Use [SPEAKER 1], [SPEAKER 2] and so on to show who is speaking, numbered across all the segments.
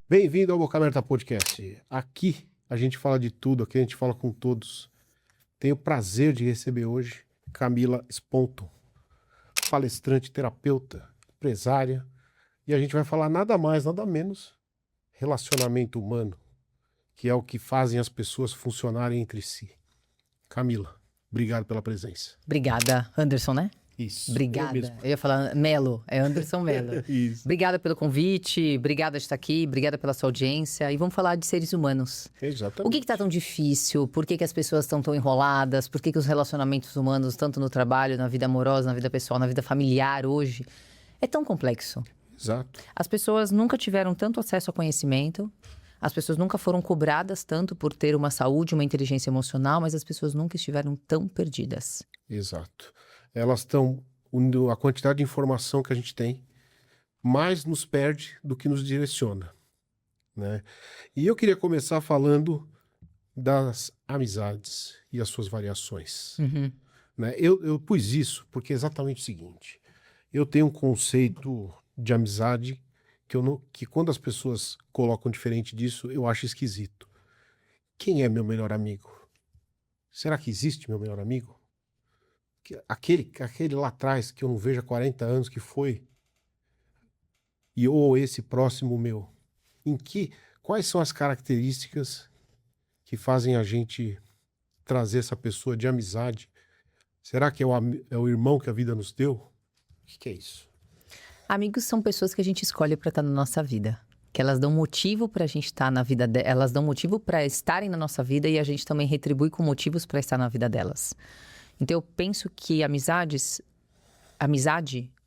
[SPEAKER 1] Bem-vindo ao Boca Aberta Podcast. Aqui a gente fala de tudo, aqui a gente fala com todos. Tenho o prazer de receber hoje Camila Sponton, palestrante, terapeuta, empresária. E a gente vai falar nada mais, nada menos relacionamento humano, que é o que fazem as pessoas funcionarem entre si. Camila, obrigado pela presença.
[SPEAKER 2] Obrigada, Anderson, né?
[SPEAKER 1] Isso.
[SPEAKER 2] Obrigada. Eu ia falar Melo, é Anderson Melo.
[SPEAKER 1] Isso.
[SPEAKER 2] Obrigada pelo convite, obrigada de estar aqui, obrigada pela sua audiência. E vamos falar de seres humanos.
[SPEAKER 1] Exatamente.
[SPEAKER 2] O que está tão difícil? Por que as pessoas estão tão enroladas? Por que os relacionamentos humanos, tanto no trabalho, na vida amorosa, na vida pessoal, na vida familiar hoje, é tão complexo?
[SPEAKER 1] Exato.
[SPEAKER 2] As pessoas nunca tiveram tanto acesso ao conhecimento, as pessoas nunca foram cobradas tanto por ter uma saúde, uma inteligência emocional, mas as pessoas nunca estiveram tão perdidas.
[SPEAKER 1] Exato. Elas estão... A quantidade de informação que a gente tem mais nos perde do que nos direciona, né? E eu queria começar falando das amizades e as suas variações. Né? Eu pus isso porque é exatamente o seguinte. Eu tenho um conceito de amizade que quando as pessoas colocam diferente disso, eu acho esquisito. Quem é meu melhor amigo? Será que existe meu melhor amigo? Aquele lá atrás que eu não vejo há 40 anos que foi, ou esse próximo meu, quais são as características que fazem a gente trazer essa pessoa de amizade? Será que é o irmão que a vida nos deu? O que é isso?
[SPEAKER 2] Amigos são pessoas que a gente escolhe para estar na nossa vida. Que elas dão motivo para a gente estar na vida delas, elas dão motivo para estarem na nossa vida e a gente também retribui com motivos para estar na vida delas. Então eu penso que amizade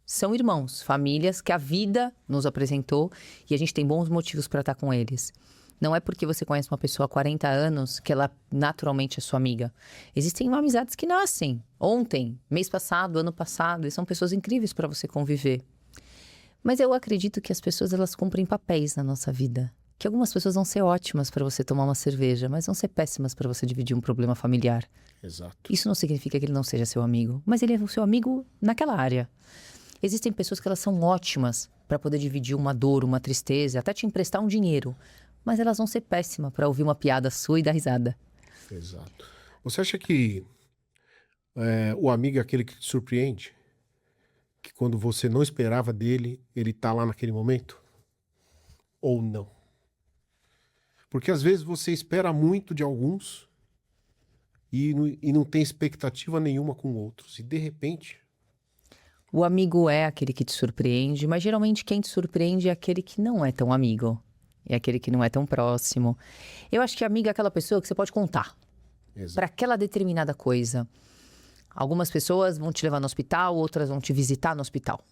[SPEAKER 2] são irmãos, famílias que a vida nos apresentou e a gente tem bons motivos para estar com eles. Não é porque você conhece uma pessoa há 40 anos que ela naturalmente é sua amiga. Existem amizades que nascem ontem, mês passado, ano passado, e são pessoas incríveis para você conviver. Mas eu acredito que as pessoas elas cumprem papéis na nossa vida. Que algumas pessoas vão ser ótimas para você tomar uma cerveja, mas vão ser péssimas para você dividir um problema familiar.
[SPEAKER 1] Exato.
[SPEAKER 2] Isso não significa que ele não seja seu amigo, mas ele é o seu amigo naquela área. Existem pessoas que elas são ótimas para poder dividir uma dor, uma tristeza, até te emprestar um dinheiro, mas elas vão ser péssimas para ouvir uma piada sua e dar risada.
[SPEAKER 1] Exato. Você acha que o amigo é aquele que te surpreende? Que quando você não esperava dele, ele tá lá naquele momento? Ou não? Porque às vezes você espera muito de alguns e não tem expectativa nenhuma com outros. E de repente...
[SPEAKER 2] O amigo é aquele que te surpreende, mas geralmente quem te surpreende é aquele que não é tão amigo. É aquele que não é tão próximo. Eu acho que amigo é aquela pessoa que você pode contar para aquela determinada coisa. Algumas pessoas vão te levar no hospital, outras vão te visitar no hospital.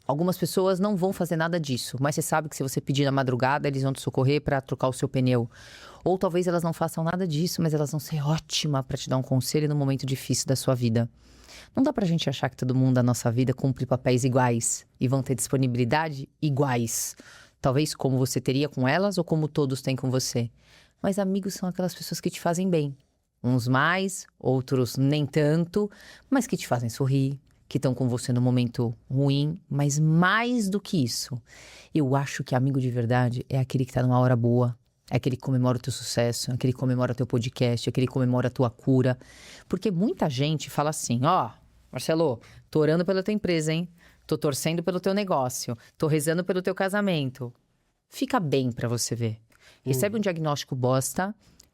[SPEAKER 2] Algumas pessoas não vão fazer nada disso, mas você sabe que se você pedir na madrugada, eles vão te socorrer para trocar o seu pneu. Ou talvez elas não façam nada disso, mas elas vão ser ótimas para te dar um conselho no momento difícil da sua vida. Não dá pra gente achar que todo mundo da nossa vida cumpre papéis iguais e vão ter disponibilidade iguais. Talvez como você teria com elas ou como todos têm com você. Mas amigos são aquelas pessoas que te fazem bem. Uns mais, outros nem tanto, mas que te fazem sorrir. Que estão com você no momento ruim, mas mais do que isso, eu acho que amigo de verdade é aquele que está numa hora boa, é aquele que comemora o teu sucesso, é aquele que comemora o teu podcast, é aquele que comemora a tua cura. Porque muita gente fala assim, Marcelo, tô orando pela tua empresa, hein? Tô torcendo pelo teu negócio, tô rezando pelo teu casamento. Fica bem pra você ver. Recebe um diagnóstico bosta,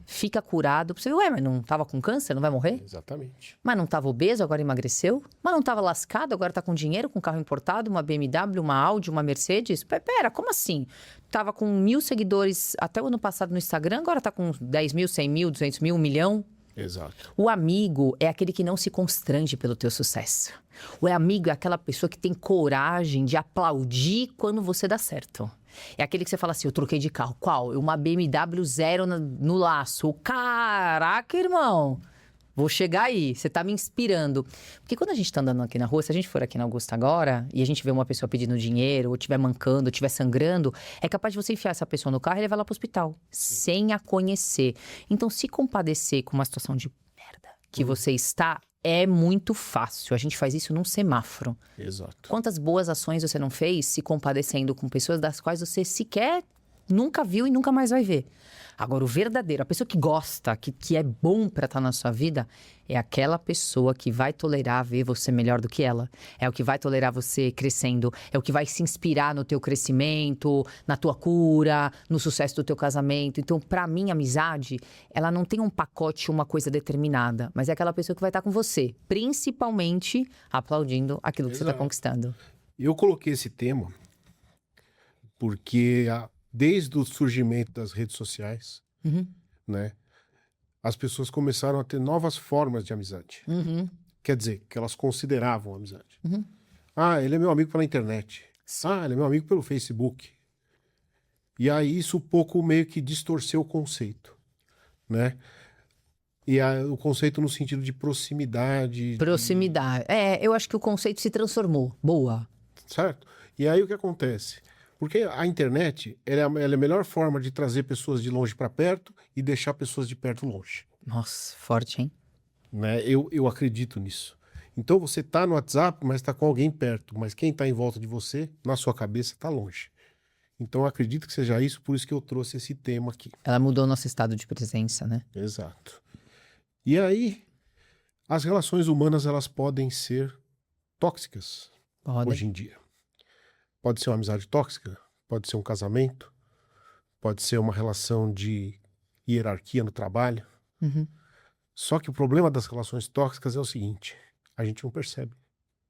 [SPEAKER 2] fica curado. Você vê, mas não tava com câncer, não vai morrer?
[SPEAKER 1] Exatamente.
[SPEAKER 2] Mas não tava obeso, agora emagreceu? Mas não tava lascado, agora tá com dinheiro, com carro importado, uma BMW, uma Audi, uma Mercedes? Pera, como assim? Tava com 1.000 seguidores até o ano passado no Instagram, agora tá com 10 mil, 100 mil, 200 mil, 1 milhão?
[SPEAKER 1] Exato.
[SPEAKER 2] O amigo é aquele que não se constrange pelo teu sucesso. O amigo é aquela pessoa que tem coragem de aplaudir quando você dá certo. É aquele que você fala assim, eu troquei de carro. Qual? Uma BMW zero no laço. Caraca, irmão. Vou chegar aí, você tá me inspirando. Porque quando a gente tá andando aqui na rua, se a gente for aqui na Augusta agora, e a gente vê uma pessoa pedindo dinheiro, ou estiver mancando, ou estiver sangrando, é capaz de você enfiar essa pessoa no carro e levar ela pro hospital, sem a conhecer. Então, se compadecer com uma situação de merda, que você está, é muito fácil. A gente faz isso num semáforo.
[SPEAKER 1] Exato.
[SPEAKER 2] Quantas boas ações você não fez se compadecendo com pessoas das quais você sequer nunca viu e nunca mais vai ver? Agora, o verdadeiro, a pessoa que gosta, que é bom pra estar na sua vida, é aquela pessoa que vai tolerar ver você melhor do que ela. É o que vai tolerar você crescendo. É o que vai se inspirar no teu crescimento, na tua cura, no sucesso do teu casamento. Então, pra mim, a amizade, ela não tem um pacote, uma coisa determinada. Mas é aquela pessoa que vai estar com você, principalmente aplaudindo aquilo que você está
[SPEAKER 1] Exato.
[SPEAKER 2] conquistando.
[SPEAKER 1] Eu coloquei esse tema porque desde o surgimento das redes sociais,
[SPEAKER 2] Uhum.
[SPEAKER 1] né, as pessoas começaram a ter novas formas de amizade.
[SPEAKER 2] Uhum.
[SPEAKER 1] Quer dizer, que elas consideravam amizade.
[SPEAKER 2] Uhum.
[SPEAKER 1] Ah, ele é meu amigo pela internet. Ah, ele é meu amigo pelo Facebook. E aí isso um pouco meio que distorceu o conceito, né? E o conceito no sentido de proximidade,
[SPEAKER 2] Proximidade. Eu acho que o conceito se transformou. Boa.
[SPEAKER 1] certo? E aí o que acontece? Porque a internet ela é a melhor forma de trazer pessoas de longe para perto e deixar pessoas de perto longe,
[SPEAKER 2] Nossa, forte, hein?
[SPEAKER 1] né? Eu acredito nisso. Então você tá no WhatsApp, mas está com alguém perto, mas quem está em volta de você, na sua cabeça, está longe. Então eu acredito que seja isso, por isso que eu trouxe esse tema aqui.
[SPEAKER 2] Ela mudou o nosso estado de presença, né?
[SPEAKER 1] Exato. E aí, as relações humanas elas podem ser tóxicas
[SPEAKER 2] Podem.
[SPEAKER 1] hoje em dia. Pode ser uma amizade tóxica, pode ser um casamento, pode ser uma relação de hierarquia no trabalho.
[SPEAKER 2] Uhum.
[SPEAKER 1] Só que o problema das relações tóxicas é o seguinte: a gente não percebe.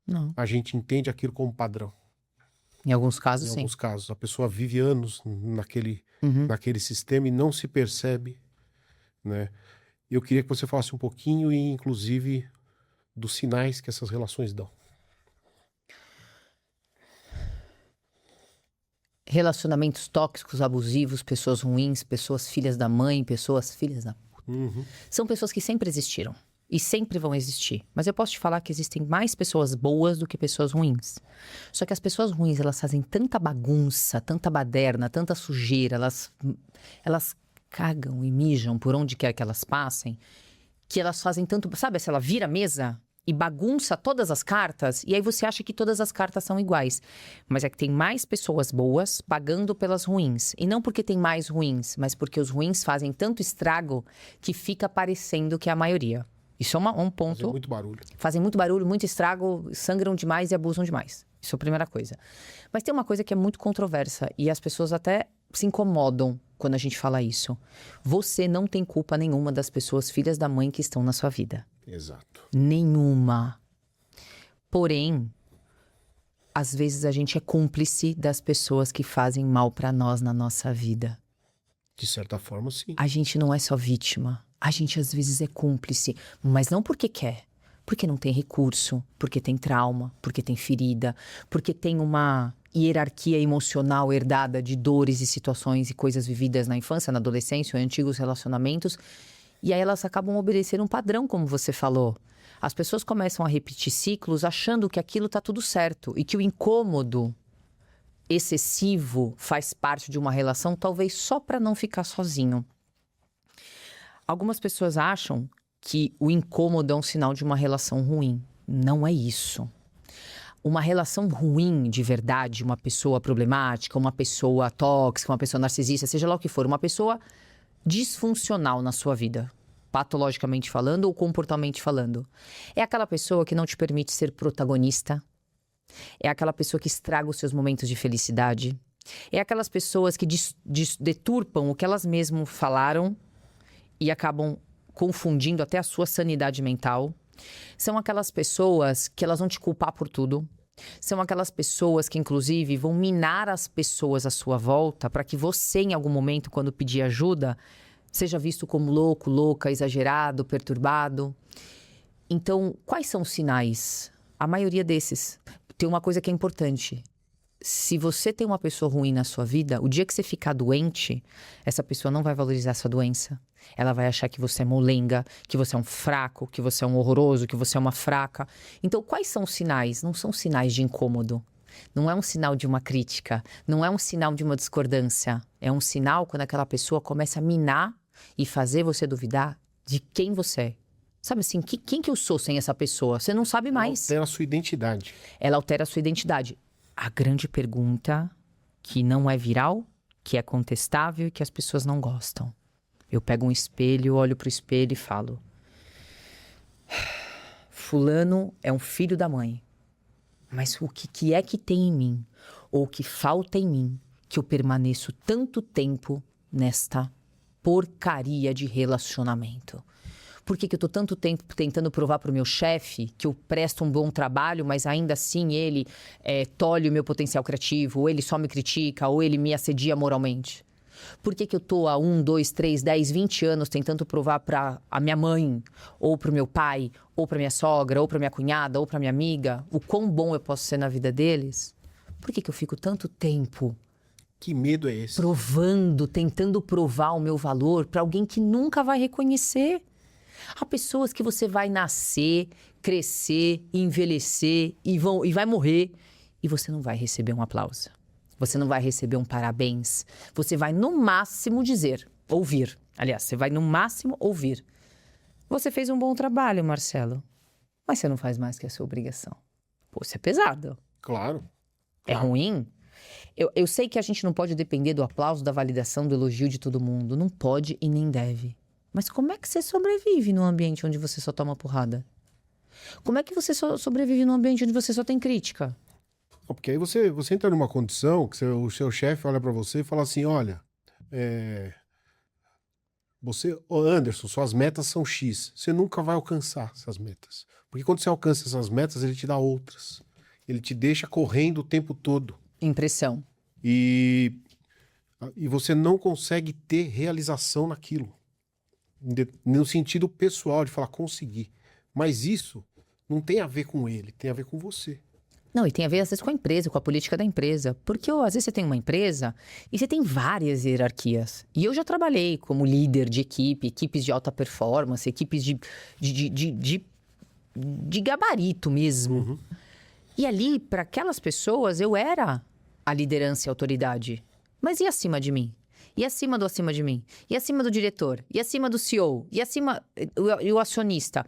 [SPEAKER 2] Não.
[SPEAKER 1] A gente entende aquilo como padrão.
[SPEAKER 2] Em alguns casos,
[SPEAKER 1] Em
[SPEAKER 2] sim.
[SPEAKER 1] alguns casos, a pessoa vive anos
[SPEAKER 2] Uhum.
[SPEAKER 1] naquele sistema e não se percebe, né? Eu queria que você falasse um pouquinho e, inclusive, dos sinais que essas relações dão.
[SPEAKER 2] Relacionamentos tóxicos, abusivos, pessoas ruins, pessoas filhas da mãe, pessoas filhas da... São pessoas que sempre existiram e sempre vão existir. Mas eu posso te falar que existem mais pessoas boas do que pessoas ruins. Só que as pessoas ruins, elas fazem tanta bagunça, tanta baderna, tanta sujeira, elas cagam e mijam por onde quer que elas passem, que elas fazem tanto... Sabe, se ela vira a mesa e bagunça todas as cartas, e aí você acha que todas as cartas são iguais. Mas é que tem mais pessoas boas pagando pelas ruins. E não porque tem mais ruins, mas porque os ruins fazem tanto estrago que fica parecendo que é a maioria. Isso é um ponto...
[SPEAKER 1] Fazem muito barulho.
[SPEAKER 2] Fazem muito barulho, muito estrago, sangram demais e abusam demais. Isso é a primeira coisa. Mas tem uma coisa que é muito controversa e as pessoas até se incomodam quando a gente fala isso. Você não tem culpa nenhuma das pessoas filhas da mãe que estão na sua vida.
[SPEAKER 1] Exato.
[SPEAKER 2] Nenhuma. Porém, às vezes a gente é cúmplice das pessoas que fazem mal pra nós na nossa vida.
[SPEAKER 1] De certa forma, sim.
[SPEAKER 2] A gente não é só vítima. A gente às vezes é cúmplice, mas não porque quer. Porque não tem recurso, porque tem trauma, porque tem ferida, porque tem uma hierarquia emocional herdada de dores e situações e coisas vividas na infância, na adolescência ou em antigos relacionamentos. E aí elas acabam obedecendo um padrão, como você falou. As pessoas começam a repetir ciclos achando que aquilo tá tudo certo e que o incômodo excessivo faz parte de uma relação, talvez só para não ficar sozinho. Algumas pessoas acham que o incômodo é um sinal de uma relação ruim. Não é isso. Uma relação ruim de verdade, uma pessoa problemática, uma pessoa tóxica, uma pessoa narcisista, seja lá o que for, uma pessoa disfuncional na sua vida, patologicamente falando ou comportamentalmente falando, é aquela pessoa que não te permite ser protagonista, é aquela pessoa que estraga os seus momentos de felicidade, é aquelas pessoas que deturpam o que elas mesmas falaram e acabam confundindo até a sua sanidade mental. São aquelas pessoas que elas vão te culpar por tudo. São aquelas pessoas que, inclusive, vão minar as pessoas à sua volta para que você, em algum momento, quando pedir ajuda, seja visto como louco, louca, exagerado, perturbado. Então, quais são os sinais? A maioria desses. Tem uma coisa que é importante. Se você tem uma pessoa ruim na sua vida, o dia que você ficar doente, essa pessoa não vai valorizar a sua doença. Ela vai achar que você é molenga, que você é um fraco, que você é um horroroso, que você é uma fraca. Então, quais são os sinais? Não são sinais de incômodo. Não é um sinal de uma crítica. Não é um sinal de uma discordância. É um sinal quando aquela pessoa começa a minar e fazer você duvidar de quem você é. Sabe assim, quem que eu sou sem essa pessoa? Você não sabe mais.
[SPEAKER 1] Altera a sua identidade.
[SPEAKER 2] Ela altera a sua identidade. A grande pergunta que não é viral, que é contestável e que as pessoas não gostam. Eu pego um espelho, olho pro espelho e falo: fulano é um filho da mãe. Mas o que é que tem em mim? Ou o que falta em mim que eu permaneço tanto tempo nesta porcaria de relacionamento? Por que eu tô tanto tempo tentando provar pro meu chefe que eu presto um bom trabalho, mas ainda assim ele tolhe o meu potencial criativo, ou ele só me critica, ou ele me assedia moralmente? Por que eu tô há 1, 2, 3, 10, 20 anos tentando provar pra a minha mãe, ou pro meu pai, ou pra minha sogra, ou pra minha cunhada, ou pra minha amiga, o quão bom eu posso ser na vida deles? Por que eu fico tanto tempo
[SPEAKER 1] Que medo é esse?
[SPEAKER 2] provando, tentando provar o meu valor pra alguém que nunca vai reconhecer? Há pessoas que você vai nascer, crescer, envelhecer e vai morrer e você não vai receber um aplauso. Você não vai receber um parabéns. Você vai no máximo ouvir. Aliás, você vai no máximo ouvir. Você fez um bom trabalho, Marcelo, mas você não faz mais que a sua obrigação. Pô, isso é pesado.
[SPEAKER 1] Claro.
[SPEAKER 2] É ruim? Eu sei que a gente não pode depender do aplauso, da validação, do elogio de todo mundo. Não pode e nem deve. Mas como é que você sobrevive num ambiente onde você só toma porrada? Como é que você sobrevive num ambiente onde você só tem crítica?
[SPEAKER 1] Porque aí você entra numa condição que o seu chefe olha pra você e fala assim, olha, ô Anderson, suas metas são X. Você nunca vai alcançar essas metas. Porque quando você alcança essas metas, ele te dá outras. Ele te deixa correndo o tempo todo.
[SPEAKER 2] Impressão.
[SPEAKER 1] E você não consegue ter realização naquilo. No sentido pessoal, de falar, consegui. Mas isso não tem a ver com ele, tem a ver com você.
[SPEAKER 2] Não, e tem a ver, às vezes, com a empresa, com a política da empresa. Porque, às vezes, você tem uma empresa e você tem várias hierarquias. E eu já trabalhei como líder de equipes de alta performance, equipes de gabarito mesmo.
[SPEAKER 1] Uhum.
[SPEAKER 2] E ali, para aquelas pessoas, eu era a liderança e a autoridade. Mas e acima de mim? E acima de mim? E acima do diretor? E acima do CEO? E acima o acionista?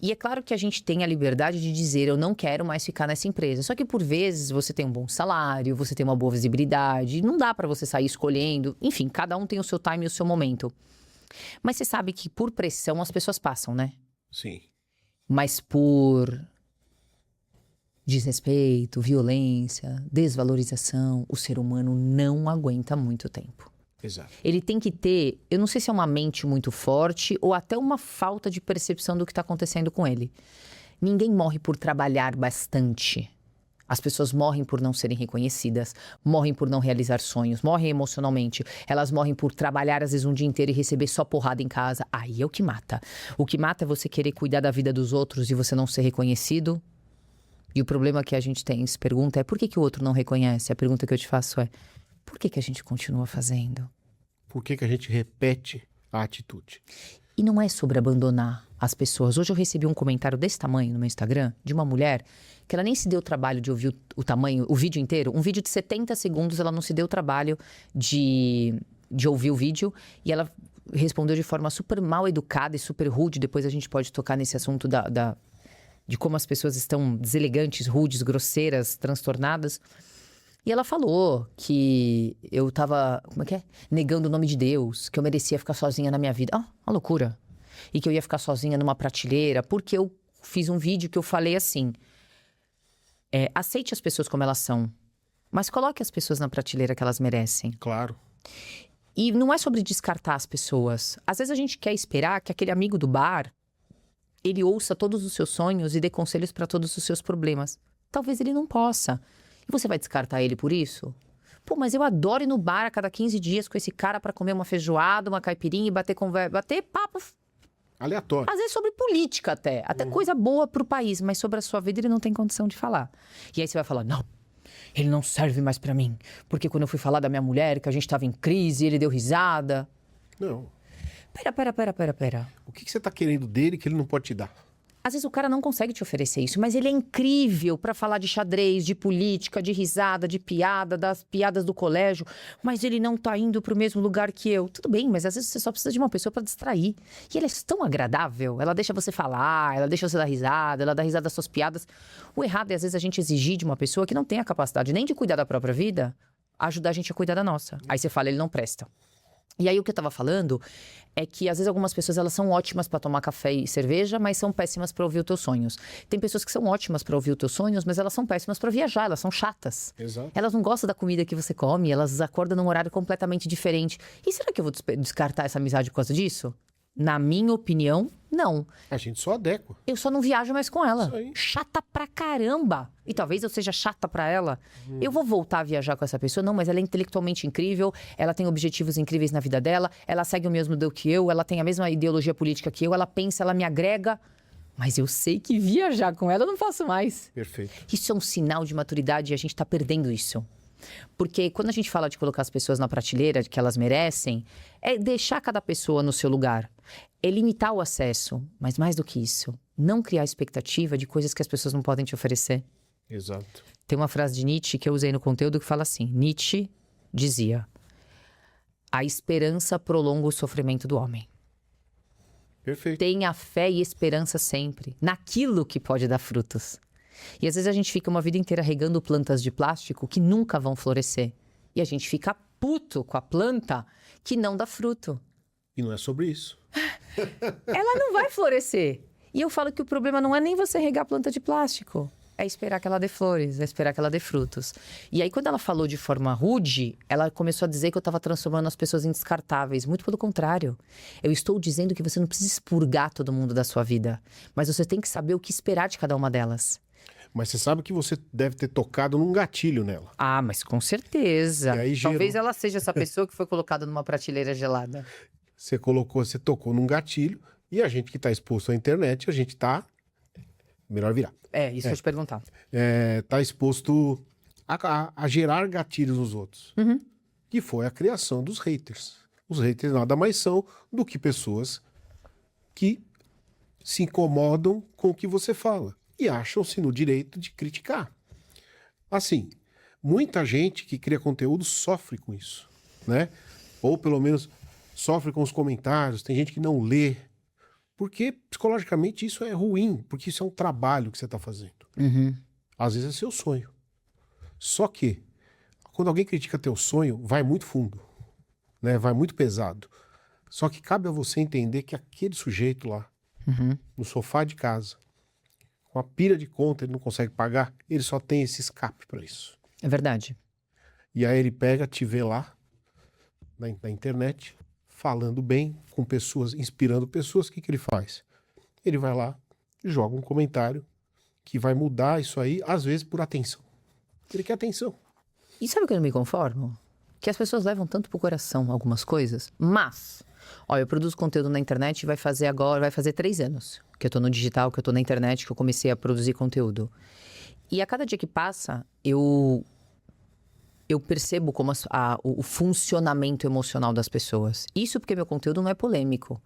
[SPEAKER 2] E é claro que a gente tem a liberdade de dizer, eu não quero mais ficar nessa empresa. Só que por vezes você tem um bom salário, você tem uma boa visibilidade, não dá para você sair escolhendo. Enfim, cada um tem o seu time e o seu momento. Mas você sabe que por pressão as pessoas passam, né?
[SPEAKER 1] Sim.
[SPEAKER 2] Mas por desrespeito, violência, desvalorização, o ser humano não aguenta muito tempo.
[SPEAKER 1] Exato.
[SPEAKER 2] Ele tem que ter, eu não sei se é uma mente muito forte ou até uma falta de percepção do que está acontecendo com ele. Ninguém morre por trabalhar bastante. As pessoas morrem por não serem reconhecidas, morrem por não realizar sonhos, morrem emocionalmente. Elas morrem por trabalhar às vezes um dia inteiro e receber só porrada em casa. Aí é o que mata. O que mata é você querer cuidar da vida dos outros e você não ser reconhecido. E o problema que a gente se pergunta é por que o outro não reconhece? A pergunta que eu te faço é, por que a gente continua fazendo?
[SPEAKER 1] Por que a gente repete a atitude?
[SPEAKER 2] E não é sobre abandonar as pessoas. Hoje eu recebi um comentário desse tamanho no meu Instagram, de uma mulher, que ela nem se deu o trabalho de ouvir o vídeo inteiro. Um vídeo de 70 segundos, ela não se deu o trabalho de ouvir o vídeo. E ela respondeu de forma super mal educada e super rude. Depois a gente pode tocar nesse assunto de como as pessoas estão deselegantes, rudes, grosseiras, transtornadas. E ela falou que eu tava, negando o nome de Deus, que eu merecia ficar sozinha na minha vida. Uma loucura. E que eu ia ficar sozinha numa prateleira, porque eu fiz um vídeo que eu falei assim, aceite as pessoas como elas são, mas coloque as pessoas na prateleira que elas merecem.
[SPEAKER 1] Claro.
[SPEAKER 2] E não é sobre descartar as pessoas. Às vezes a gente quer esperar que aquele amigo do bar, ele ouça todos os seus sonhos e dê conselhos para todos os seus problemas. Talvez ele não possa. E você vai descartar ele por isso? Pô, mas eu adoro ir no bar a cada 15 dias com esse cara pra comer uma feijoada, uma caipirinha e bater papo.
[SPEAKER 1] Aleatório.
[SPEAKER 2] Às vezes sobre política até coisa boa pro país, mas sobre a sua vida ele não tem condição de falar. E aí você vai falar, não, ele não serve mais pra mim, porque quando eu fui falar da minha mulher, que a gente tava em crise, ele deu risada.
[SPEAKER 1] Não.
[SPEAKER 2] Pera.
[SPEAKER 1] O que você tá querendo dele que ele não pode te dar?
[SPEAKER 2] Às vezes o cara não consegue te oferecer isso, mas ele é incrível pra falar de xadrez, de política, de risada, de piada, das piadas do colégio, mas ele não tá indo pro mesmo lugar que eu. Tudo bem, mas às vezes você só precisa de uma pessoa pra distrair. E ela é tão agradável, ela deixa você falar, ela deixa você dar risada, ela dá risada das suas piadas. O errado é às vezes a gente exigir de uma pessoa que não tem a capacidade nem de cuidar da própria vida, ajudar a gente a cuidar da nossa. Aí você fala, ele não presta. E aí o que eu tava falando é que às vezes algumas pessoas elas são ótimas pra tomar café e cerveja, mas são péssimas pra ouvir os teus sonhos. Tem pessoas que são ótimas pra ouvir os teus sonhos, mas elas são péssimas pra viajar, elas são chatas.
[SPEAKER 1] Exato.
[SPEAKER 2] Elas não gostam da comida que você come, elas acordam num horário completamente diferente. E será que eu vou descartar essa amizade por causa disso? Na minha opinião, não.
[SPEAKER 1] A gente só adequa.
[SPEAKER 2] Eu só não viajo mais com ela.
[SPEAKER 1] Isso aí.
[SPEAKER 2] Chata pra caramba. E talvez eu seja chata pra ela. Eu vou voltar a viajar com essa pessoa? Não, mas ela é intelectualmente incrível, ela tem objetivos incríveis na vida dela, ela segue o mesmo Deus que eu, ela tem a mesma ideologia política que eu, ela pensa, ela me agrega. Mas eu sei que viajar com ela eu não faço mais.
[SPEAKER 1] Perfeito.
[SPEAKER 2] Isso é um sinal de maturidade e a gente tá perdendo isso. Porque quando a gente fala de colocar as pessoas na prateleira que elas merecem, é deixar cada pessoa no seu lugar. É limitar o acesso, mas mais do que isso, não criar expectativa de coisas que as pessoas não podem te oferecer.
[SPEAKER 1] Exato.
[SPEAKER 2] Tem uma frase de Nietzsche que eu usei no conteúdo que fala assim: Nietzsche dizia: a esperança prolonga o sofrimento do homem.
[SPEAKER 1] Perfeito.
[SPEAKER 2] Tenha fé e esperança sempre naquilo que pode dar frutos. E às vezes a gente fica uma vida inteira regando plantas de plástico que nunca vão florescer. E a gente fica puto com a planta que não dá fruto.
[SPEAKER 1] E não é sobre isso.
[SPEAKER 2] Ela não vai florescer. E eu falo que o problema não é nem você regar planta de plástico. É esperar que ela dê flores, é esperar que ela dê frutos. E aí, quando ela falou de forma rude, ela começou a dizer que eu estava transformando as pessoas em descartáveis. Muito pelo contrário. Eu estou dizendo que você não precisa expurgar todo mundo da sua vida. Mas você tem que saber o que esperar de cada uma delas.
[SPEAKER 1] Mas você sabe que você deve ter tocado num gatilho nela.
[SPEAKER 2] Ah, mas com certeza.
[SPEAKER 1] E aí gerou-
[SPEAKER 2] Talvez ela seja essa pessoa que foi colocada numa prateleira gelada.
[SPEAKER 1] Você tocou num gatilho e a gente que está exposto à internet, a gente tá... Melhor virar.
[SPEAKER 2] É, isso que eu ia te perguntar.
[SPEAKER 1] Tá exposto a gerar gatilhos nos outros. Que foi a criação dos haters. Os haters nada mais são do que pessoas que se incomodam com o que você fala e acham-se no direito de criticar. Assim, muita gente que cria conteúdo sofre com isso, né? Ou pelo menos sofre com os comentários, tem gente que não lê, porque psicologicamente isso é ruim, porque isso é um trabalho que você está fazendo. Às vezes é seu sonho. Só que, quando alguém critica teu sonho, vai muito fundo, né? Vai muito pesado. Só que cabe a você entender que aquele sujeito lá, no sofá de casa, com a pilha de conta, ele não consegue pagar, ele só tem esse escape para isso.
[SPEAKER 2] É verdade.
[SPEAKER 1] E aí ele pega, te vê lá, na internet, falando bem, com pessoas, inspirando pessoas, o que ele faz? Ele vai lá, joga um comentário que vai mudar isso aí, às vezes por atenção. Ele quer atenção.
[SPEAKER 2] E sabe o que eu não me conformo? Que as pessoas levam tanto pro coração algumas coisas, mas... Olha, eu produzo conteúdo na internet e vai fazer 3 anos que eu tô no digital, que eu tô na internet, que eu comecei a produzir conteúdo. E a cada dia que passa, eu percebo como o funcionamento emocional das pessoas. Isso porque meu conteúdo não é polêmico.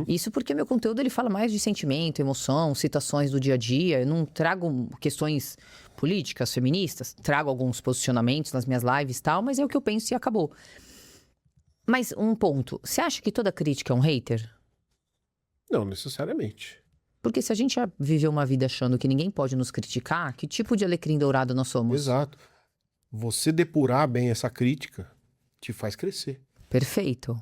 [SPEAKER 2] Isso porque meu conteúdo ele fala mais de sentimento, emoção, situações do dia a dia. Eu não trago questões políticas, feministas. Trago alguns posicionamentos nas minhas lives e tal, mas é o que eu penso e acabou. Mas um ponto. Você acha que toda crítica é um hater?
[SPEAKER 1] Não necessariamente.
[SPEAKER 2] Porque se a gente já viveu uma vida achando que ninguém pode nos criticar, que tipo de alecrim dourado nós somos?
[SPEAKER 1] Exato. Você depurar bem essa crítica te faz crescer.
[SPEAKER 2] Perfeito.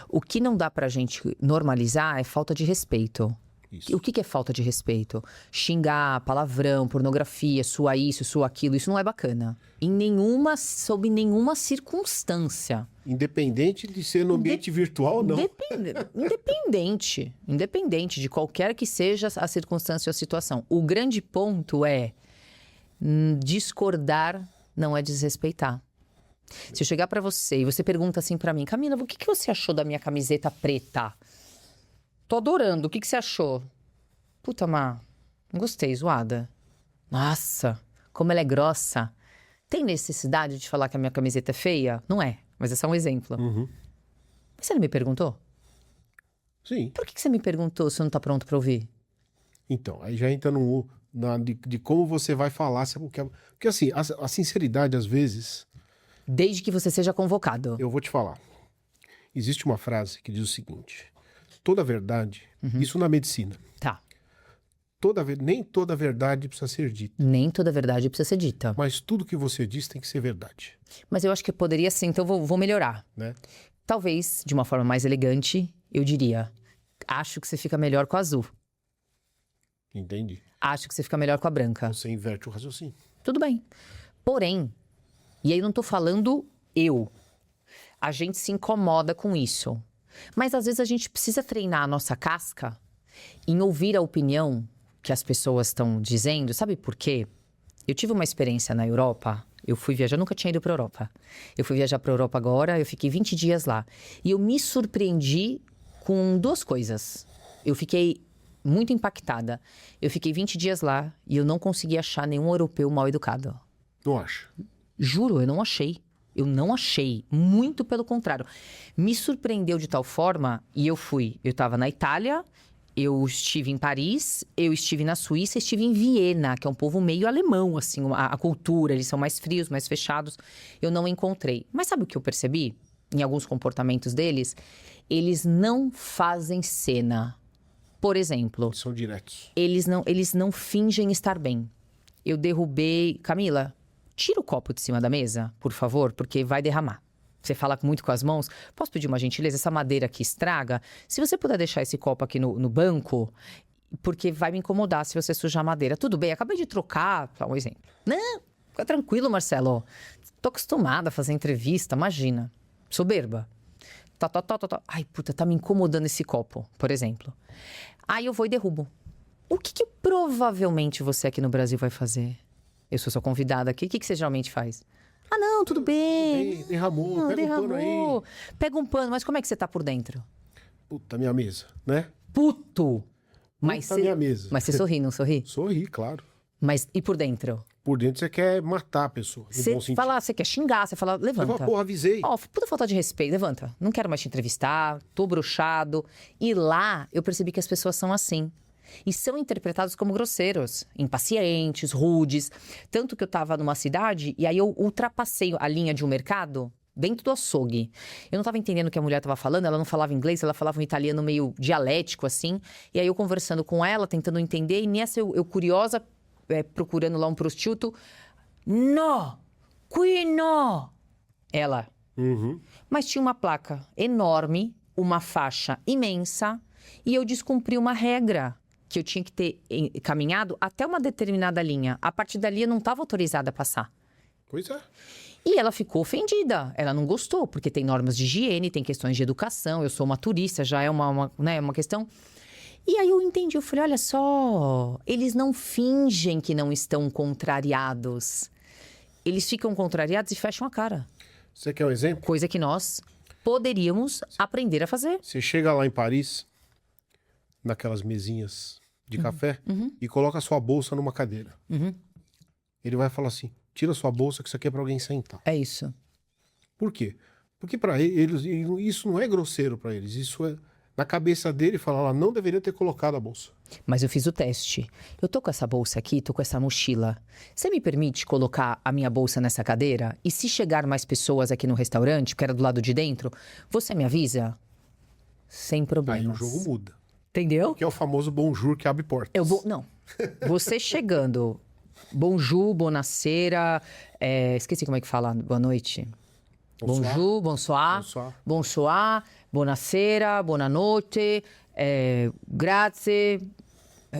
[SPEAKER 2] O que não dá pra gente normalizar é falta de respeito.
[SPEAKER 1] Isso.
[SPEAKER 2] O que é falta de respeito? Xingar, palavrão, pornografia, sua isso, sua aquilo, isso não é bacana. Sob nenhuma circunstância.
[SPEAKER 1] Independente de ser no ambiente virtual ou não.
[SPEAKER 2] Independente de qualquer que seja a circunstância ou a situação. O grande ponto é discordar não é desrespeitar. Se eu chegar pra você e você pergunta assim pra mim, Camila, o que você achou da minha camiseta preta? Tô adorando, o que você achou? Puta, Má, não gostei, zoada. Nossa, como ela é grossa. Tem necessidade de falar que a minha camiseta é feia? Não é, mas é só um exemplo. Mas você não me perguntou?
[SPEAKER 1] Sim.
[SPEAKER 2] Por que você me perguntou se eu não tá pronto pra ouvir?
[SPEAKER 1] Então, aí já entra de como você vai falar. Porque assim, a sinceridade, às vezes,
[SPEAKER 2] Desde que você seja convocado.
[SPEAKER 1] eu vou te falar. Existe uma frase que diz o seguinte: toda verdade, isso na medicina,
[SPEAKER 2] Tá.
[SPEAKER 1] nem toda verdade precisa ser dita,
[SPEAKER 2] Nem toda verdade precisa ser dita.
[SPEAKER 1] mas tudo que você diz tem que ser verdade,
[SPEAKER 2] Mas eu acho que poderia ser, então vou melhorar.
[SPEAKER 1] né?
[SPEAKER 2] Talvez, de uma forma mais elegante, eu diria: acho que você fica melhor com a azul.
[SPEAKER 1] Entendi.
[SPEAKER 2] Acho que você fica melhor com a branca.
[SPEAKER 1] Você inverte o raciocínio.
[SPEAKER 2] Tudo bem. Porém, e aí eu não tô falando eu. A gente se incomoda com isso. Mas às vezes a gente precisa treinar a nossa casca em ouvir a opinião que as pessoas estão dizendo. Sabe por quê? Eu tive uma experiência na Europa. Eu fui viajar, nunca tinha ido para Europa. Eu fui viajar para Europa agora, eu fiquei 20 dias lá. E eu me surpreendi com duas coisas. Eu fiquei muito impactada. Eu fiquei 20 dias lá e eu não consegui achar nenhum europeu mal educado.
[SPEAKER 1] Não acha?
[SPEAKER 2] Juro, eu não achei. Eu não achei. Muito pelo contrário. Me surpreendeu de tal forma, e eu estava na Itália, eu estive em Paris, eu estive na Suíça, estive em Viena, que é um povo meio alemão, assim, a cultura, eles são mais frios, mais fechados. Eu não encontrei. Mas sabe o que eu percebi? Em alguns comportamentos deles, eles não fazem cena. Por exemplo,
[SPEAKER 1] São diretos.
[SPEAKER 2] eles não fingem estar bem. Eu derrubei... Camila, tira o copo de cima da mesa, por favor, porque vai derramar. Você fala muito com as mãos. Posso pedir uma gentileza? Essa madeira aqui estraga. Se você puder deixar esse copo aqui no banco, porque vai me incomodar se você sujar a madeira. Tudo bem, acabei de trocar, pra um exemplo. Não, fica tranquilo, Marcelo. Tô acostumada a fazer entrevista, imagina. Soberba. Tá. Ai, puta, tá me incomodando esse copo, por exemplo. Aí eu vou e derrubo. O que provavelmente você aqui no Brasil vai fazer? Eu sou sua convidada aqui. O que você geralmente faz? Ah, não, tudo bem.
[SPEAKER 1] Derramou,
[SPEAKER 2] Não,
[SPEAKER 1] pega um pano aí.
[SPEAKER 2] Pega um pano, mas como é que você tá por dentro?
[SPEAKER 1] Puta, minha mesa, né?
[SPEAKER 2] Puto!
[SPEAKER 1] Puta, minha mesa.
[SPEAKER 2] Mas você sorri, não sorri?
[SPEAKER 1] Sorri, claro.
[SPEAKER 2] Mas e por dentro?
[SPEAKER 1] Por dentro você quer matar a pessoa, no bom
[SPEAKER 2] Você
[SPEAKER 1] sentido.
[SPEAKER 2] fala, você quer xingar, você fala,
[SPEAKER 1] Você
[SPEAKER 2] levanta.
[SPEAKER 1] fala, porra, avisei.
[SPEAKER 2] Ó, puta falta de respeito, levanta. Não quero mais te entrevistar, tô broxado. E lá eu percebi que as pessoas são assim. E são interpretados como grosseiros, impacientes, rudes. Tanto que eu tava numa cidade e aí eu ultrapassei a linha de um mercado dentro do açougue. Eu não tava entendendo o que a mulher tava falando, ela não falava inglês, ela falava um italiano meio dialético, assim. E aí eu conversando com ela, tentando entender, e nessa eu curiosa, procurando lá um prosciutto. No! Qui no! Ela. Mas tinha uma placa enorme, uma faixa imensa, e eu descumpri uma regra que eu tinha que ter caminhado até uma determinada linha. A partir dali eu não estava autorizada a passar.
[SPEAKER 1] Pois é.
[SPEAKER 2] E ela ficou ofendida, ela não gostou, porque tem normas de higiene, tem questões de educação, eu sou uma turista, já é uma questão... E aí eu entendi, eu falei, olha só, eles não fingem que não estão contrariados. Eles ficam contrariados e fecham a cara.
[SPEAKER 1] Você quer um exemplo?
[SPEAKER 2] Coisa que nós poderíamos aprender a fazer.
[SPEAKER 1] Você chega lá em Paris, naquelas mesinhas de café, e coloca a sua bolsa numa cadeira. Ele vai falar assim, tira sua bolsa que isso aqui é pra alguém sentar.
[SPEAKER 2] É isso.
[SPEAKER 1] Por quê? Porque pra eles, isso não é grosseiro pra eles, isso é... Na cabeça dele, fala, ela não deveria ter colocado a bolsa.
[SPEAKER 2] Mas eu fiz o teste. Eu tô com essa bolsa aqui, tô com essa mochila. Você me permite colocar a minha bolsa nessa cadeira? E se chegar mais pessoas aqui no restaurante, que era do lado de dentro, você me avisa? Sem problemas.
[SPEAKER 1] Aí o jogo muda.
[SPEAKER 2] Entendeu?
[SPEAKER 1] Que é o famoso bonjour que abre portas.
[SPEAKER 2] Não. Você chegando, bonjour, bonacera, esqueci como é que fala boa noite.
[SPEAKER 1] Bonsoir.
[SPEAKER 2] Bonjour, bonsoir,
[SPEAKER 1] Bonsoir.
[SPEAKER 2] bonsoir, buonasera, buonanotte, grazie,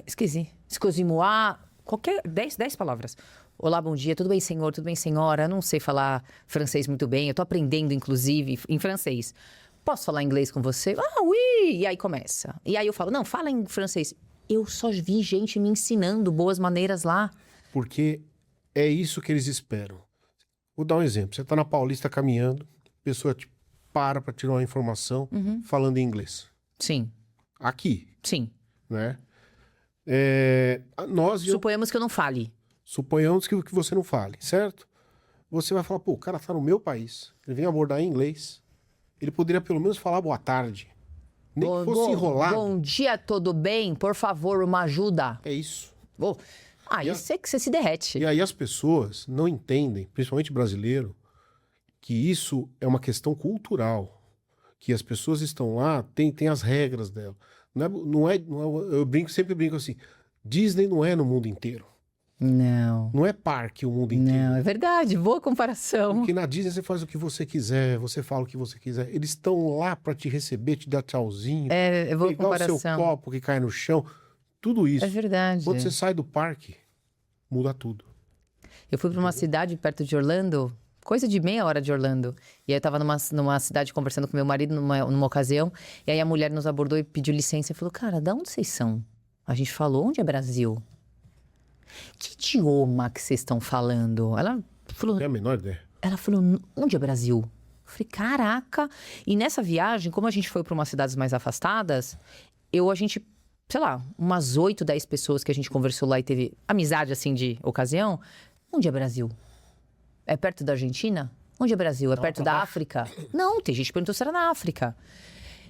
[SPEAKER 2] esqueci, excusez-moi, qualquer 10 palavras. Olá, bom dia, tudo bem, senhor, tudo bem, senhora? Eu não sei falar francês muito bem, eu tô aprendendo, inclusive, em francês. Posso falar inglês com você? Ah, oui! E aí começa. E aí eu falo, não, fala em francês. Eu só vi gente me ensinando boas maneiras lá.
[SPEAKER 1] Porque é isso que eles esperam. Vou dar um exemplo. Você tá na Paulista caminhando, a pessoa te para tirar uma informação falando em inglês.
[SPEAKER 2] Sim,
[SPEAKER 1] Aqui,
[SPEAKER 2] sim.
[SPEAKER 1] né? Nós
[SPEAKER 2] Suponhamos que eu não fale.
[SPEAKER 1] suponhamos que você não fale, certo? Você vai falar, pô, o cara tá no meu país, ele vem abordar em inglês, ele poderia pelo menos falar boa tarde, Nem que fosse enrolado.
[SPEAKER 2] Bom dia, tudo bem? Por favor, uma ajuda.
[SPEAKER 1] É isso.
[SPEAKER 2] Aí você se derrete.
[SPEAKER 1] E aí as pessoas não entendem, principalmente brasileiro, que isso é uma questão cultural. Que as pessoas estão lá, tem as regras dela. Eu sempre brinco assim, Disney não é no mundo inteiro.
[SPEAKER 2] Não.
[SPEAKER 1] Não é parque o mundo inteiro.
[SPEAKER 2] Não, é verdade. Boa comparação.
[SPEAKER 1] Porque na Disney você faz o que você quiser, você fala o que você quiser. Eles estão lá para te receber, te dar tchauzinho.
[SPEAKER 2] É boa
[SPEAKER 1] pegar
[SPEAKER 2] comparação.
[SPEAKER 1] o seu copo que cai no chão. Tudo isso.
[SPEAKER 2] É verdade.
[SPEAKER 1] Quando você sai do parque, muda tudo.
[SPEAKER 2] Eu fui para uma cidade perto de Orlando, coisa de meia hora de Orlando. E aí eu tava numa cidade conversando com meu marido numa ocasião. E aí a mulher nos abordou e pediu licença e falou, cara, de onde vocês são? A gente falou, onde é Brasil? Que idioma que vocês estão falando? Ela falou...
[SPEAKER 1] Tem a menor ideia.
[SPEAKER 2] Ela falou, onde é Brasil? Eu falei, caraca. E nessa viagem, como a gente foi para umas cidades mais afastadas, a gente, sei lá, umas 8, 10 pessoas que a gente conversou lá e teve amizade, assim, de ocasião. Onde é Brasil? É perto da Argentina? Onde é Brasil? É perto da África? Não, tem gente que perguntou se era na África.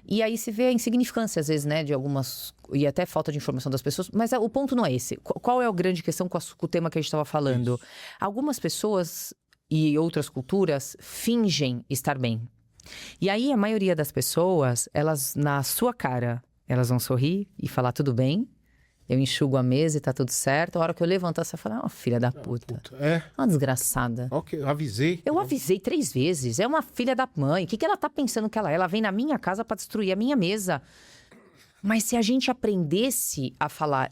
[SPEAKER 2] E aí se vê a insignificância, às vezes, né, de algumas... E até falta de informação das pessoas. Mas o ponto não é esse. Qual é a grande questão com o tema que a gente estava falando? Isso. Algumas pessoas e outras culturas fingem estar bem. E aí a maioria das pessoas, elas, na sua cara, elas vão sorrir e falar tudo bem. Eu enxugo a mesa e tá tudo certo. A hora que eu levantar, você fala, filha da puta.
[SPEAKER 1] É.
[SPEAKER 2] Uma desgraçada.
[SPEAKER 1] Ok, eu avisei.
[SPEAKER 2] Eu avisei 3 vezes. É uma filha da mãe. O que ela tá pensando que ela é? Ela vem na minha casa pra destruir a minha mesa. Mas se a gente aprendesse a falar,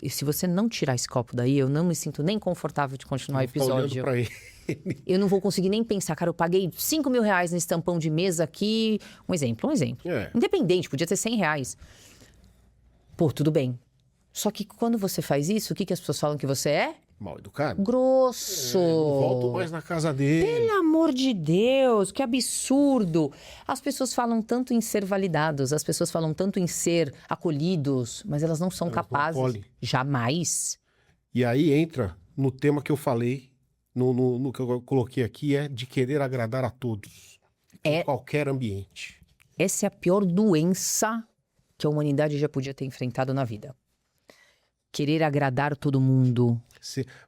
[SPEAKER 2] se você não tirar esse copo daí, eu não me sinto nem confortável de continuar o episódio.
[SPEAKER 1] Pra ele.
[SPEAKER 2] Eu não vou conseguir nem pensar, cara, eu paguei 5 mil reais nesse tampão de mesa aqui. Um exemplo.
[SPEAKER 1] É.
[SPEAKER 2] Independente, podia ter 100 reais. Pô, tudo bem. Só que quando você faz isso, o que as pessoas falam que você é?
[SPEAKER 1] Mal educado.
[SPEAKER 2] Grosso.
[SPEAKER 1] Não volto mais na casa dele.
[SPEAKER 2] Pelo amor de Deus, que absurdo. As pessoas falam tanto em ser validados, as pessoas falam tanto em ser acolhidos, mas elas não são capazes. Jamais.
[SPEAKER 1] E aí entra no tema que eu falei, no que eu coloquei aqui, é de querer agradar a todos. Em qualquer ambiente.
[SPEAKER 2] Essa é a pior doença que a humanidade já podia ter enfrentado na vida. Querer agradar todo mundo.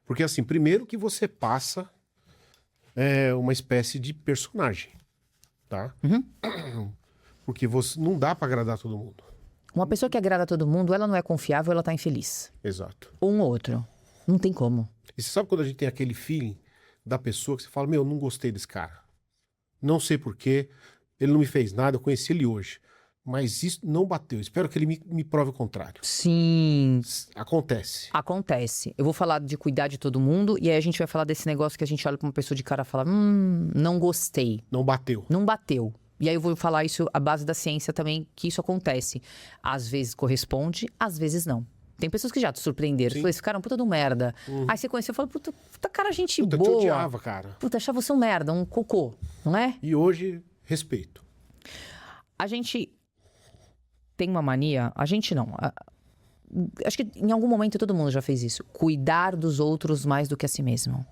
[SPEAKER 1] Porque assim, primeiro que você passa uma espécie de personagem, tá?
[SPEAKER 2] Uhum.
[SPEAKER 1] Porque você não dá pra agradar todo mundo.
[SPEAKER 2] Uma pessoa que agrada todo mundo, ela não é confiável, ela tá infeliz.
[SPEAKER 1] Exato.
[SPEAKER 2] Um ou outro. Não tem como.
[SPEAKER 1] E você sabe quando a gente tem aquele feeling da pessoa que você fala, não gostei desse cara. Não sei porquê, ele não me fez nada, eu conheci ele hoje. Mas isso não bateu. Espero que ele me prove o contrário.
[SPEAKER 2] Sim.
[SPEAKER 1] Acontece.
[SPEAKER 2] Acontece. Eu vou falar de cuidar de todo mundo e aí a gente vai falar desse negócio que a gente olha pra uma pessoa de cara e fala, não gostei.
[SPEAKER 1] Não bateu.
[SPEAKER 2] Não bateu. E aí eu vou falar isso à base da ciência também, que isso acontece. Às vezes corresponde, às vezes não. Tem pessoas que já te surpreenderam. Você falou, esse cara é um puta de um merda. Aí você conheceu e falou, puta cara, gente boa.
[SPEAKER 1] Eu te odiava, cara.
[SPEAKER 2] Puta, achava você um merda, um cocô, não é?
[SPEAKER 1] E hoje, respeito.
[SPEAKER 2] A gente tem uma mania, a gente não. Acho que em algum momento todo mundo já fez isso. Cuidar dos outros mais do que a si mesmo.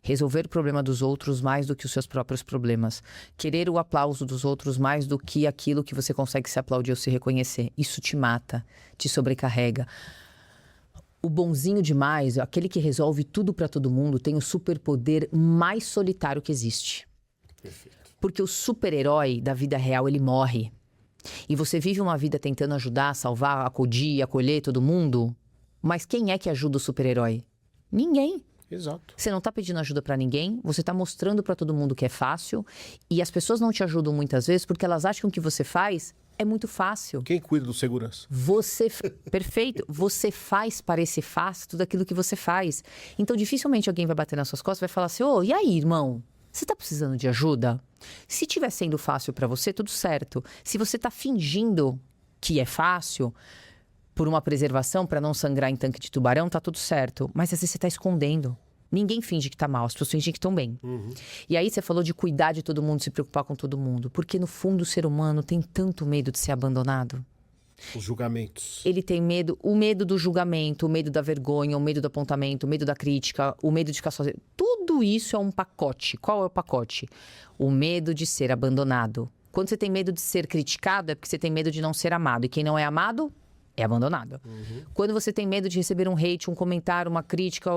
[SPEAKER 2] Resolver o problema dos outros mais do que os seus próprios problemas. Querer o aplauso dos outros mais do que aquilo que você consegue se aplaudir ou se reconhecer. Isso te mata, te sobrecarrega. O bonzinho demais, aquele que resolve tudo pra todo mundo, tem o superpoder mais solitário que existe.
[SPEAKER 1] Perfeito.
[SPEAKER 2] Porque o super-herói da vida real, ele morre. E você vive uma vida tentando ajudar, salvar, acolher todo mundo. Mas quem é que ajuda o super-herói? Ninguém.
[SPEAKER 1] Exato.
[SPEAKER 2] Você não tá pedindo ajuda pra ninguém, você tá mostrando pra todo mundo que é fácil. E as pessoas não te ajudam muitas vezes porque elas acham que o que você faz é muito fácil.
[SPEAKER 1] Quem cuida do segurança?
[SPEAKER 2] Perfeito. Você faz parecer fácil tudo aquilo que você faz. Então, dificilmente alguém vai bater nas suas costas e vai falar assim, e aí, irmão? Você tá precisando de ajuda? Se estiver sendo fácil pra você, tudo certo. Se você tá fingindo que é fácil, por uma preservação, pra não sangrar em tanque de tubarão, tá tudo certo. Mas às vezes você tá escondendo. Ninguém finge que tá mal, as pessoas fingem que estão bem.
[SPEAKER 1] Uhum.
[SPEAKER 2] E aí você falou de cuidar de todo mundo, se preocupar com todo mundo. Porque no fundo o ser humano tem tanto medo de ser abandonado.
[SPEAKER 1] Os julgamentos.
[SPEAKER 2] Ele tem medo, o medo do julgamento, o medo da vergonha, o medo do apontamento, o medo da crítica, o medo de ficar sozinho. Tudo isso é um pacote. Qual é o pacote? O medo de ser abandonado. Quando você tem medo de ser criticado, é porque você tem medo de não ser amado. E quem não é amado, é abandonado. Quando você tem medo de receber um hate, um comentário, uma crítica,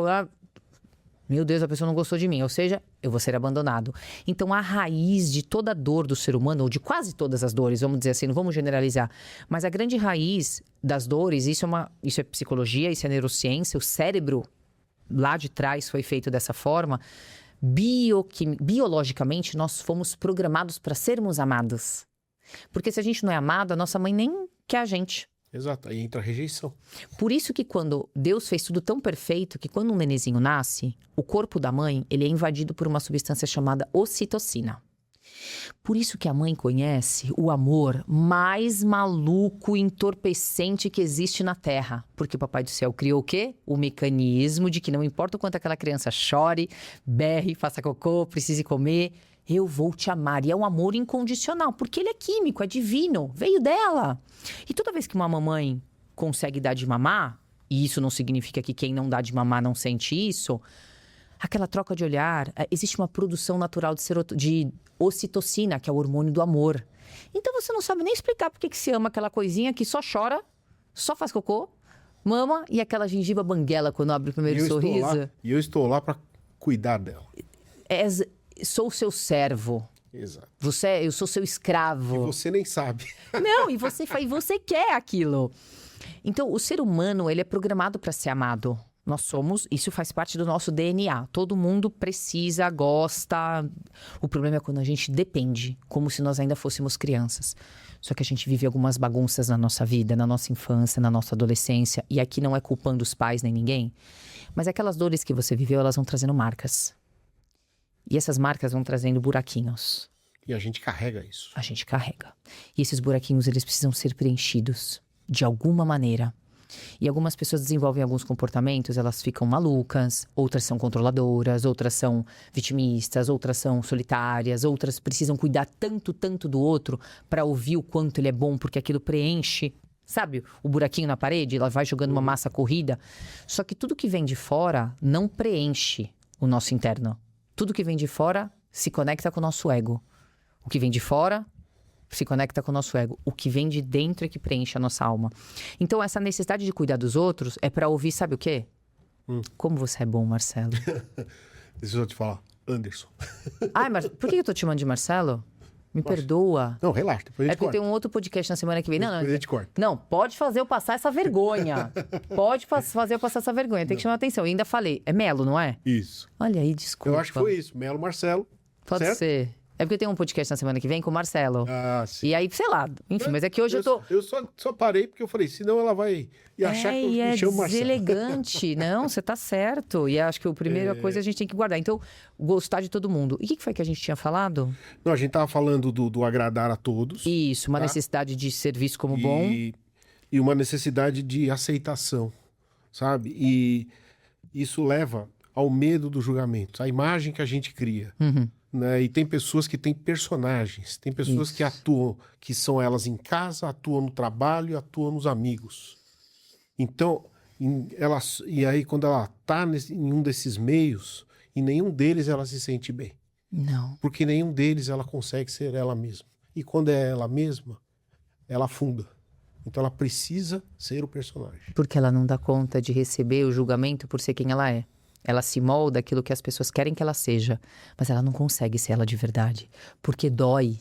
[SPEAKER 2] meu Deus, a pessoa não gostou de mim. Ou seja, eu vou ser abandonado. Então, a raiz de toda a dor do ser humano, ou de quase todas as dores, vamos dizer assim, não vamos generalizar, mas a grande raiz das dores, isso é psicologia, isso é neurociência, o cérebro lá de trás foi feito dessa forma. Biologicamente, nós fomos programados para sermos amados. Porque se a gente não é amado, a nossa mãe nem quer a gente.
[SPEAKER 1] Exato, aí entra a rejeição.
[SPEAKER 2] Por isso que quando Deus fez tudo tão perfeito, que quando um nenenzinho nasce, o corpo da mãe, ele é invadido por uma substância chamada ocitocina. Por isso que a mãe conhece o amor mais maluco e entorpecente que existe na Terra. Porque o Papai do Céu criou o quê? O mecanismo de que não importa o quanto aquela criança chore, berre, faça cocô, precise comer, eu vou te amar. E é um amor incondicional, porque ele é químico, é divino, veio dela. E toda vez que uma mamãe consegue dar de mamar, e isso não significa que quem não dá de mamar não sente isso, aquela troca de olhar, existe uma produção natural de ocitocina, que é o hormônio do amor. Então você não sabe nem explicar por que você ama aquela coisinha que só chora, só faz cocô, mama e aquela gengiva banguela quando abre o primeiro sorriso.
[SPEAKER 1] E eu estou lá para cuidar dela.
[SPEAKER 2] Sou o seu servo.
[SPEAKER 1] Exato.
[SPEAKER 2] Eu sou seu escravo.
[SPEAKER 1] E você nem sabe.
[SPEAKER 2] Não, e você quer aquilo. Então, o ser humano, ele é programado para ser amado. Nós somos, isso faz parte do nosso DNA. Todo mundo precisa, gosta. O problema é quando a gente depende, como se nós ainda fôssemos crianças. Só que a gente vive algumas bagunças na nossa vida, na nossa infância, na nossa adolescência. E aqui não é culpando os pais nem ninguém. Mas aquelas dores que você viveu, elas vão trazendo marcas. E essas marcas vão trazendo buraquinhos.
[SPEAKER 1] E a gente carrega isso.
[SPEAKER 2] A gente carrega. E esses buraquinhos, eles precisam ser preenchidos de alguma maneira. E algumas pessoas desenvolvem alguns comportamentos, elas ficam malucas, outras são controladoras, outras são vitimistas, outras são solitárias, outras precisam cuidar tanto do outro para ouvir o quanto ele é bom, porque aquilo preenche. Sabe o buraquinho na parede? Ela vai jogando uma massa corrida. Só que tudo que vem de fora não preenche o nosso interno. Tudo que vem de fora se conecta com o nosso ego. O que vem de fora se conecta com o nosso ego. O que vem de dentro é que preenche a nossa alma. Então, essa necessidade de cuidar dos outros é para ouvir, sabe o quê? Como você é bom, Marcelo.
[SPEAKER 1] Deixa eu te falar. Anderson.
[SPEAKER 2] Ai, mas por que eu tô te chamando de Marcelo? Me perdoa.
[SPEAKER 1] Não, relaxa. Depois a gente
[SPEAKER 2] É porque
[SPEAKER 1] corta.
[SPEAKER 2] eu tenho um outro podcast na semana que vem. Não,
[SPEAKER 1] Depois a gente corta.
[SPEAKER 2] não, pode fazer eu passar essa vergonha. Pode fazer eu passar essa vergonha. Tem que chamar atenção. E ainda falei, é Melo, não é?
[SPEAKER 1] Isso.
[SPEAKER 2] Olha aí, desculpa.
[SPEAKER 1] Eu acho que foi isso. Melo Marcelo.
[SPEAKER 2] Pode
[SPEAKER 1] certo?
[SPEAKER 2] ser. É porque eu tenho um podcast na semana que vem com o Marcelo.
[SPEAKER 1] Ah, sim.
[SPEAKER 2] E aí, sei lá, enfim, mas é que hoje eu tô...
[SPEAKER 1] Eu só parei porque eu falei, senão ela vai achar que eu me chamo Marcelo.
[SPEAKER 2] Deselegante. Não, você tá certo. E acho que a primeira coisa a gente tem que guardar. Então, gostar de todo mundo. E o que foi que a gente tinha falado?
[SPEAKER 1] Não, a gente tava falando do agradar a todos.
[SPEAKER 2] Isso, uma necessidade de ser visto como bom.
[SPEAKER 1] E uma necessidade de aceitação, sabe? E isso leva ao medo do julgamento, a imagem que a gente cria. Né? E tem pessoas que têm personagens, tem pessoas que atuam, que são elas em casa, atuam no trabalho, atuam nos amigos. Então, e aí quando ela está em um desses meios, em nenhum deles ela se sente bem.
[SPEAKER 2] Não.
[SPEAKER 1] Porque nenhum deles ela consegue ser ela mesma. E quando é ela mesma, ela afunda. Então ela precisa ser o personagem.
[SPEAKER 2] Porque ela não dá conta de receber o julgamento por ser quem ela é. Ela se molda aquilo que as pessoas querem que ela seja, mas ela não consegue ser ela de verdade, porque dói.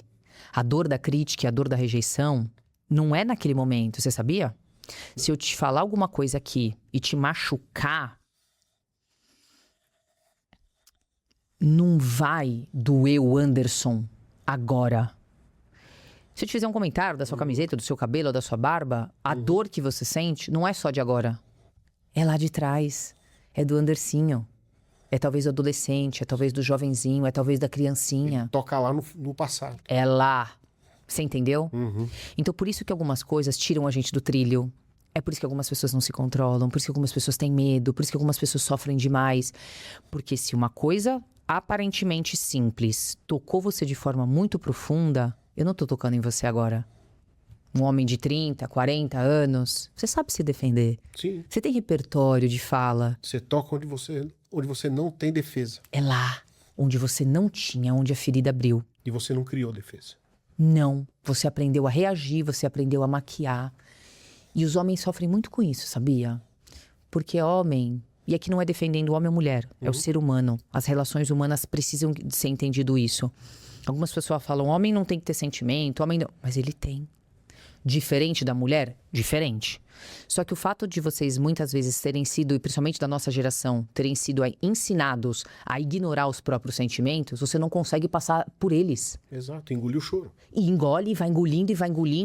[SPEAKER 2] A dor da crítica e a dor da rejeição não é naquele momento, você sabia? Se eu te falar alguma coisa aqui e te machucar, não vai doer o Anderson agora. Se eu te fizer um comentário da sua camiseta, do seu cabelo ou da sua barba, a dor que você sente não é só de agora, é lá de trás. É do Andercinho. É talvez do adolescente, é talvez do jovenzinho, é talvez da criancinha.
[SPEAKER 1] Ele toca lá no passado.
[SPEAKER 2] É lá. Você entendeu? Então, por isso que algumas coisas tiram a gente do trilho. É por isso que algumas pessoas não se controlam, por isso que algumas pessoas têm medo, por isso que algumas pessoas sofrem demais. Porque se uma coisa aparentemente simples tocou você de forma muito profunda, eu não tô tocando em você agora. Um homem de 30, 40 anos, você sabe se defender.
[SPEAKER 1] Sim.
[SPEAKER 2] Você tem repertório de fala.
[SPEAKER 1] Você toca onde você não tem defesa.
[SPEAKER 2] É lá, onde você não tinha, onde a ferida abriu.
[SPEAKER 1] E você não criou defesa.
[SPEAKER 2] Não. Você aprendeu a reagir, você aprendeu a maquiar. E os homens sofrem muito com isso, sabia? Porque homem... E aqui não é defendendo homem ou mulher, é o ser humano. As relações humanas precisam de ser entendido isso. Algumas pessoas falam, homem não tem que ter sentimento, homem não... Mas ele tem. Diferente da mulher? Diferente. Só que o fato de vocês muitas vezes terem sido, e principalmente da nossa geração, terem sido ensinados a ignorar os próprios sentimentos, você não consegue passar por eles.
[SPEAKER 1] Exato, engoliu o choro.
[SPEAKER 2] E engole, e vai engolindo,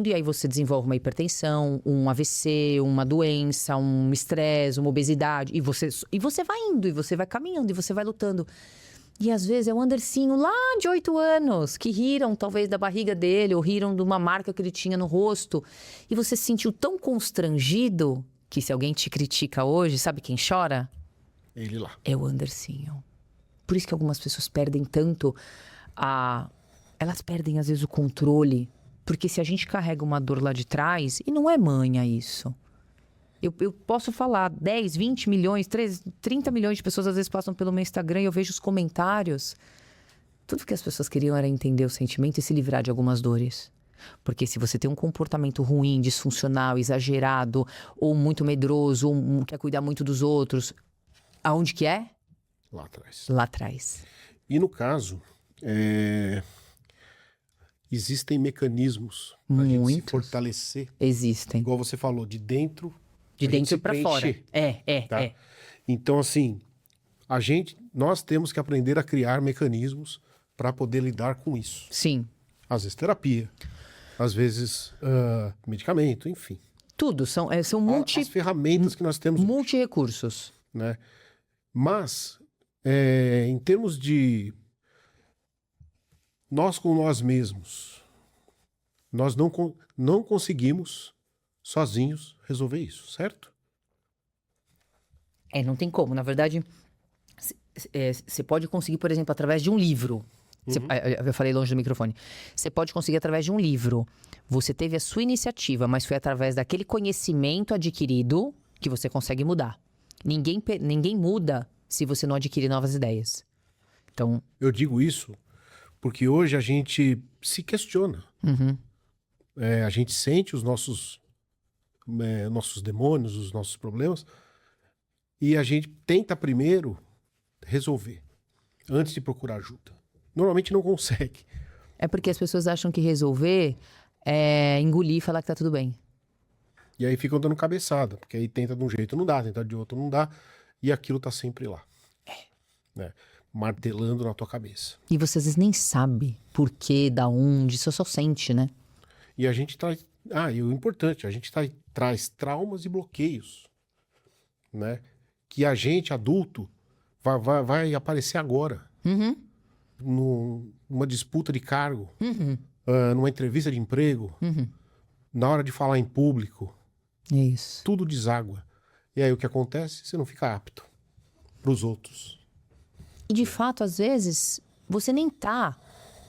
[SPEAKER 2] e aí você desenvolve uma hipertensão, um AVC, uma doença, um estresse, uma obesidade. E você vai indo, e você vai caminhando, e você vai lutando. E às vezes é o Andercinho lá de 8 anos, que riram talvez da barriga dele, ou riram de uma marca que ele tinha no rosto. E você se sentiu tão constrangido, que se alguém te critica hoje, sabe quem chora?
[SPEAKER 1] Ele lá.
[SPEAKER 2] É o Andercinho. Por isso que algumas pessoas perdem tanto Elas perdem às vezes o controle. Porque se a gente carrega uma dor lá de trás, e não é manha isso. Eu posso falar 10, 20 milhões, 30 milhões de pessoas às vezes passam pelo meu Instagram e eu vejo os comentários. Tudo que as pessoas queriam era entender o sentimento e se livrar de algumas dores. Porque se você tem um comportamento ruim, disfuncional, exagerado, ou muito medroso, ou quer cuidar muito dos outros, aonde que é?
[SPEAKER 1] Lá atrás.
[SPEAKER 2] Lá atrás.
[SPEAKER 1] E no caso, existem mecanismos para a gente se fortalecer.
[SPEAKER 2] Existem.
[SPEAKER 1] Igual você falou, de dentro...
[SPEAKER 2] De dentro para fora.
[SPEAKER 1] Tá? Então, assim, nós temos que aprender a criar mecanismos para poder lidar com isso.
[SPEAKER 2] Sim.
[SPEAKER 1] Às vezes terapia, às vezes medicamento, enfim.
[SPEAKER 2] Tudo, são
[SPEAKER 1] As ferramentas que nós temos.
[SPEAKER 2] Multi-recursos.
[SPEAKER 1] Né? Mas, em termos de nós com nós mesmos, nós não conseguimos sozinhos resolver isso, certo?
[SPEAKER 2] Não tem como. Na verdade, você pode conseguir, por exemplo, através de um livro. Eu falei longe do microfone. Você pode conseguir através de um livro. Você teve a sua iniciativa, mas foi através daquele conhecimento adquirido que você consegue mudar. Ninguém muda se você não adquirir novas ideias. Então...
[SPEAKER 1] Eu digo isso porque hoje a gente se questiona. A gente sente os nossos demônios, os nossos problemas, e a gente tenta primeiro resolver, antes de procurar ajuda. Normalmente não consegue.
[SPEAKER 2] É porque as pessoas acham que resolver é engolir e falar que tá tudo bem.
[SPEAKER 1] E aí ficam dando cabeçada, porque aí tenta de um jeito não dá, tenta de outro não dá, e aquilo tá sempre lá. Né? Martelando na tua cabeça.
[SPEAKER 2] E você às vezes nem sabe por quê, da onde, só sente, né?
[SPEAKER 1] E a gente traz... e o importante, a gente traz traumas e bloqueios, né? Que a gente, adulto, vai aparecer agora. Numa disputa de cargo, numa entrevista de emprego, na hora de falar em público.
[SPEAKER 2] É isso.
[SPEAKER 1] Tudo deságua. E aí o que acontece? Você não fica apto para os outros.
[SPEAKER 2] E de fato, às vezes, você nem tá...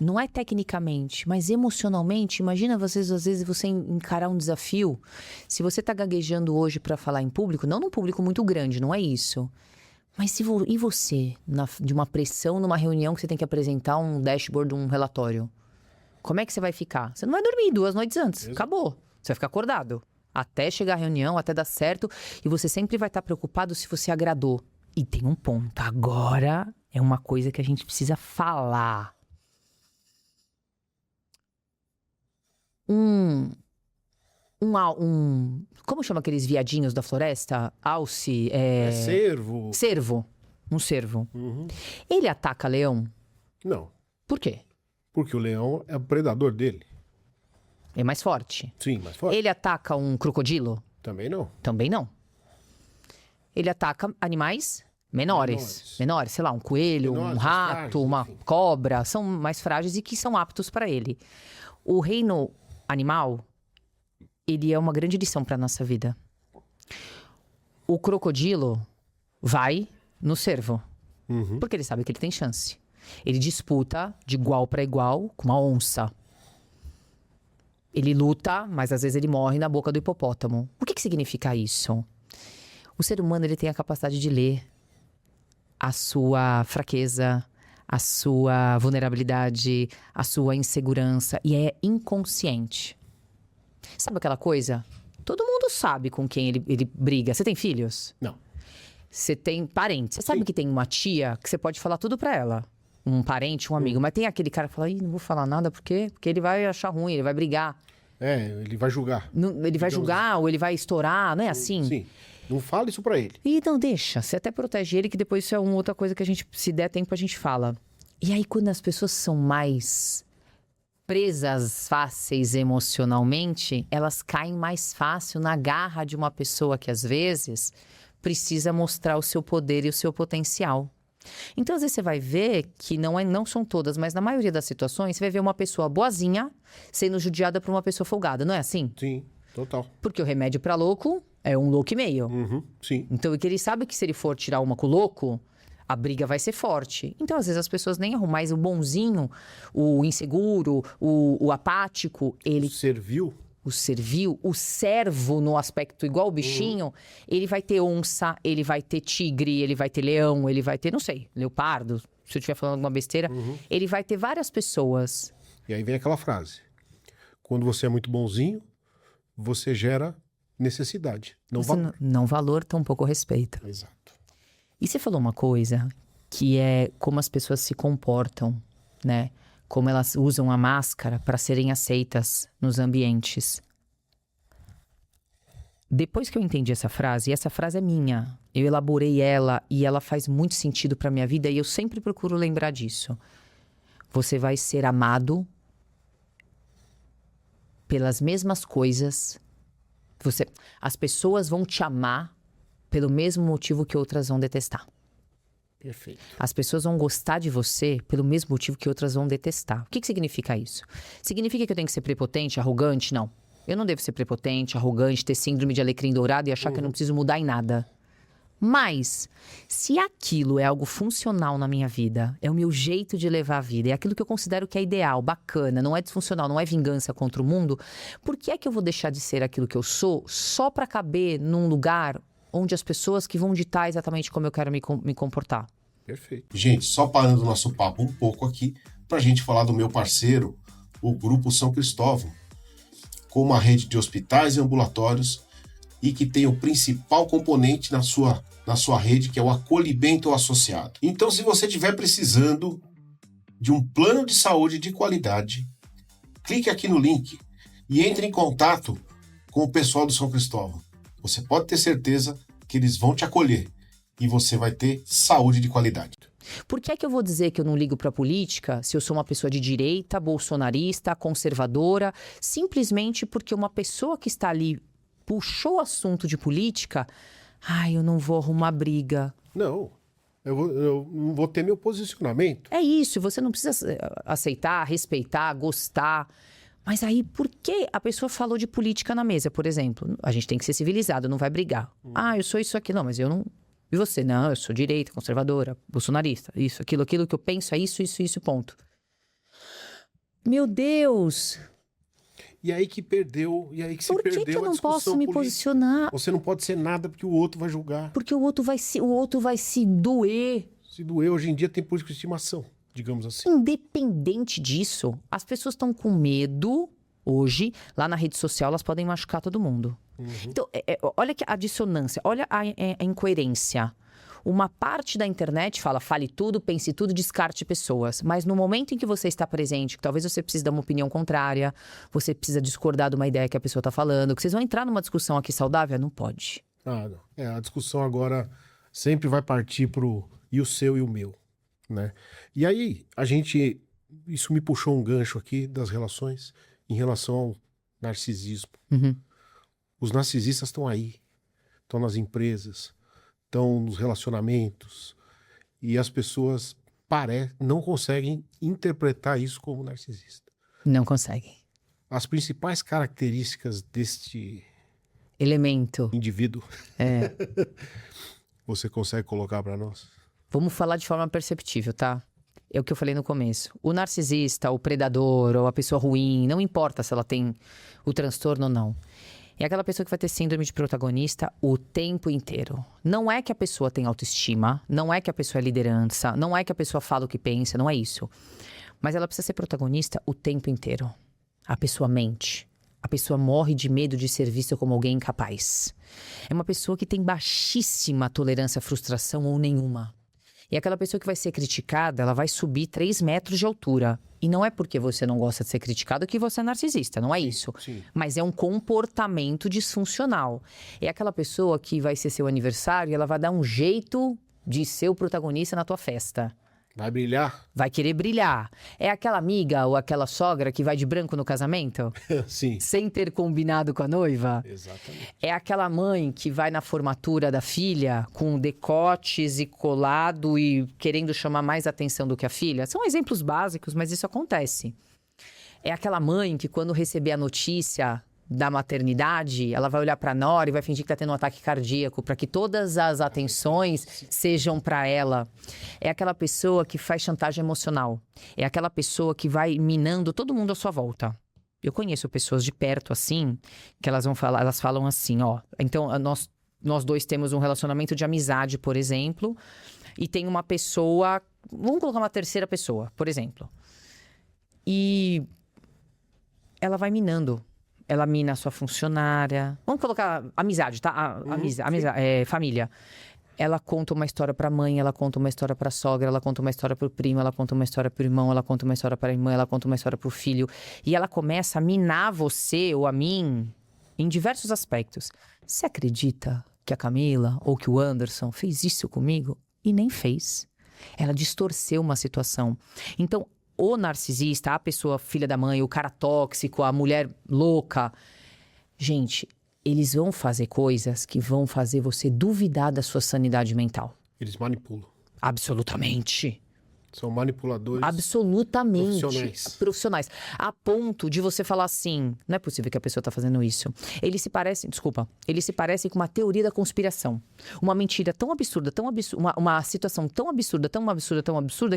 [SPEAKER 2] Não é tecnicamente, mas emocionalmente. Imagina às vezes você encarar um desafio. Se você tá gaguejando hoje para falar em público, não num público muito grande, não é isso. Mas e você, de uma pressão numa reunião que você tem que apresentar um dashboard, um relatório? Como é que você vai ficar? Você não vai dormir 2 noites antes. Acabou. Você vai ficar acordado. Até chegar a reunião, até dar certo. E você sempre vai estar preocupado se você agradou. E tem um ponto. Agora é uma coisa que a gente precisa falar. Como chama aqueles viadinhos da floresta? Alce,
[SPEAKER 1] cervo.
[SPEAKER 2] Cervo. Um cervo. Ele ataca leão?
[SPEAKER 1] Não.
[SPEAKER 2] Por quê?
[SPEAKER 1] Porque o leão é o predador dele.
[SPEAKER 2] É mais forte.
[SPEAKER 1] Sim, mais forte.
[SPEAKER 2] Ele ataca um crocodilo?
[SPEAKER 1] Também não.
[SPEAKER 2] Também não. Ele ataca animais menores. Menores, sei lá, um coelho, um rato,
[SPEAKER 1] frágeis,
[SPEAKER 2] uma
[SPEAKER 1] enfim.
[SPEAKER 2] cobra. São mais frágeis e que são aptos para ele. O reino animal, ele é uma grande lição para nossa vida. O crocodilo vai no cervo, porque ele sabe que ele tem chance. Ele disputa de igual para igual com uma onça. Ele luta, mas às vezes ele morre na boca do hipopótamo. O que significa isso? O ser humano, ele tem a capacidade de ler a sua fraqueza, a sua vulnerabilidade, a sua insegurança, e é inconsciente. Sabe aquela coisa? Todo mundo sabe com quem ele briga. Você tem filhos?
[SPEAKER 1] Não.
[SPEAKER 2] Você tem parentes. Você sabe que tem uma tia que você pode falar tudo pra ela. Um parente, um amigo. Mas tem aquele cara que fala, não vou falar nada porque ele vai achar ruim, ele vai brigar.
[SPEAKER 1] Ele vai julgar.
[SPEAKER 2] Ele vai julgar ou ele vai estourar, não é assim?
[SPEAKER 1] Sim. Não fala isso pra ele.
[SPEAKER 2] E não deixa, você até protege ele, que depois isso é uma outra coisa que a gente, se der tempo, a gente fala. E aí, quando as pessoas são mais presas fáceis emocionalmente, elas caem mais fácil na garra de uma pessoa que, às vezes, precisa mostrar o seu poder e o seu potencial. Então, às vezes, você vai ver que não são todas, mas na maioria das situações, você vai ver uma pessoa boazinha sendo judiada por uma pessoa folgada, não é assim?
[SPEAKER 1] Sim, total.
[SPEAKER 2] Porque o remédio pra louco é um louco e meio.
[SPEAKER 1] Sim.
[SPEAKER 2] Então, ele sabe que se ele for tirar uma com o louco, a briga vai ser forte. Então, às vezes, as pessoas nem arrumam. Mas o bonzinho, o inseguro, o apático, ele... O servil, o servo no aspecto igual o bichinho, ele vai ter onça, ele vai ter tigre, ele vai ter leão, ele vai ter, não sei, leopardo, se eu estiver falando alguma besteira. Ele vai ter várias pessoas.
[SPEAKER 1] E aí vem aquela frase. Quando você é muito bonzinho, você gera necessidade.
[SPEAKER 2] Não valor, tampouco respeito.
[SPEAKER 1] Exato.
[SPEAKER 2] E você falou uma coisa, que é como as pessoas se comportam, né? Como elas usam a máscara para serem aceitas nos ambientes. Depois que eu entendi essa frase, e essa frase é minha, eu elaborei ela e ela faz muito sentido para minha vida e eu sempre procuro lembrar disso. Você vai ser amado pelas mesmas coisas. As pessoas vão te amar pelo mesmo motivo que outras vão detestar.
[SPEAKER 1] Perfeito.
[SPEAKER 2] As pessoas vão gostar de você pelo mesmo motivo que outras vão detestar. O que significa isso? Significa que eu tenho que ser prepotente, arrogante? Não. Eu não devo ser prepotente, arrogante, ter síndrome de alecrim dourado e achar que eu não preciso mudar em nada. Mas, se aquilo é algo funcional na minha vida, é o meu jeito de levar a vida, é aquilo que eu considero que é ideal, bacana, não é disfuncional, não é vingança contra o mundo, por que é que eu vou deixar de ser aquilo que eu sou só para caber num lugar onde as pessoas que vão ditar exatamente como eu quero me comportar?
[SPEAKER 1] Perfeito. Gente, só parando o nosso papo um pouco aqui, para a gente falar do meu parceiro, o Grupo São Cristóvão, com uma rede de hospitais e ambulatórios e que tem o principal componente na sua rede, que é o acolhimento associado. Então, se você estiver precisando de um plano de saúde de qualidade, clique aqui no link e entre em contato com o pessoal do São Cristóvão. Você pode ter certeza que eles vão te acolher e você vai ter saúde de qualidade.
[SPEAKER 2] Por que é que eu vou dizer que eu não ligo para política se eu sou uma pessoa de direita, bolsonarista, conservadora, simplesmente porque uma pessoa que está ali puxou o assunto de política, eu não vou arrumar briga.
[SPEAKER 1] Não, eu não vou ter meu posicionamento.
[SPEAKER 2] É isso, você não precisa aceitar, respeitar, gostar. Mas aí, por que a pessoa falou de política na mesa, por exemplo? A gente tem que ser civilizado, não vai brigar. Eu sou isso aqui. Não, mas eu não... E você? Não, eu sou direita, conservadora, bolsonarista. Isso, aquilo que eu penso é isso, ponto. Meu Deus!
[SPEAKER 1] E aí que perdeu, e aí que se
[SPEAKER 2] Por
[SPEAKER 1] perdeu a discussão
[SPEAKER 2] que eu não posso me posicionar?
[SPEAKER 1] Você não pode ser nada porque o outro vai julgar.
[SPEAKER 2] Porque o outro vai se doer.
[SPEAKER 1] Se doer, hoje em dia tem político de estimação, digamos assim.
[SPEAKER 2] Independente disso, as pessoas estão com medo. Hoje, lá na rede social, elas podem machucar todo mundo. Então, olha a dissonância, olha a incoerência. Uma parte da internet fala, fale tudo, pense tudo, descarte pessoas. Mas no momento em que você está presente, que talvez você precise dar uma opinião contrária, você precisa discordar de uma ideia que a pessoa está falando, que vocês vão entrar numa discussão aqui saudável, não pode.
[SPEAKER 1] Não. A discussão agora sempre vai partir pro e o seu e o meu, né? E aí, isso me puxou um gancho aqui das relações em relação ao narcisismo. Os narcisistas estão aí, estão nas empresas, estão nos relacionamentos, e as pessoas não conseguem interpretar isso como narcisista.
[SPEAKER 2] Não conseguem.
[SPEAKER 1] As principais características deste
[SPEAKER 2] elemento,
[SPEAKER 1] indivíduo, você consegue colocar para nós?
[SPEAKER 2] Vamos falar de forma perceptível, tá? É o que eu falei no começo. O narcisista, o predador, ou a pessoa ruim, não importa se ela tem o transtorno ou não. É aquela pessoa que vai ter síndrome de protagonista o tempo inteiro. Não é que a pessoa tem autoestima, não é que a pessoa é liderança, não é que a pessoa fala o que pensa, não é isso. Mas ela precisa ser protagonista o tempo inteiro. A pessoa mente. A pessoa morre de medo de ser vista como alguém incapaz. É uma pessoa que tem baixíssima tolerância à frustração ou nenhuma. E aquela pessoa que vai ser criticada, ela vai subir 3 metros de altura. E não é porque você não gosta de ser criticado que você é narcisista, não é isso.
[SPEAKER 1] Sim.
[SPEAKER 2] Mas é um comportamento disfuncional. É aquela pessoa que vai ser seu aniversário e ela vai dar um jeito de ser o protagonista na tua festa.
[SPEAKER 1] Vai brilhar?
[SPEAKER 2] Vai querer brilhar. É aquela amiga ou aquela sogra que vai de branco no casamento?
[SPEAKER 1] Sim.
[SPEAKER 2] Sem ter combinado com a noiva?
[SPEAKER 1] Exatamente.
[SPEAKER 2] É aquela mãe que vai na formatura da filha com decotes e colado e querendo chamar mais atenção do que a filha? São exemplos básicos, mas isso acontece. É aquela mãe que quando receber a notícia da maternidade, ela vai olhar pra nora e vai fingir que tá tendo um ataque cardíaco para que todas as atenções sejam para ela. É aquela pessoa que faz chantagem emocional. É aquela pessoa que vai minando todo mundo à sua volta. Eu conheço pessoas de perto assim, que elas falam assim, ó, então nós dois temos um relacionamento de amizade, por exemplo, e tem uma pessoa, vamos colocar uma terceira pessoa, por exemplo. E ela vai minando. Ela mina a sua funcionária. Vamos colocar amizade, tá? Família. Ela conta uma história pra mãe, ela conta uma história pra sogra, ela conta uma história pro primo, ela conta uma história pro irmão, ela conta uma história pra irmã, ela conta uma história pro filho. E ela começa a minar você ou a mim em diversos aspectos. Você acredita que a Camila ou que o Anderson fez isso comigo? E nem fez. Ela distorceu uma situação. Então, o narcisista, a pessoa filha da mãe, o cara tóxico, a mulher louca. Gente, eles vão fazer coisas que vão fazer você duvidar da sua sanidade mental.
[SPEAKER 1] Eles manipulam.
[SPEAKER 2] Absolutamente.
[SPEAKER 1] São manipuladores.
[SPEAKER 2] Absolutamente.
[SPEAKER 1] Profissionais.
[SPEAKER 2] A ponto de você falar assim, não é possível que a pessoa tá fazendo isso. Eles se parecem com uma teoria da conspiração. Uma mentira tão absurda, uma situação tão absurda,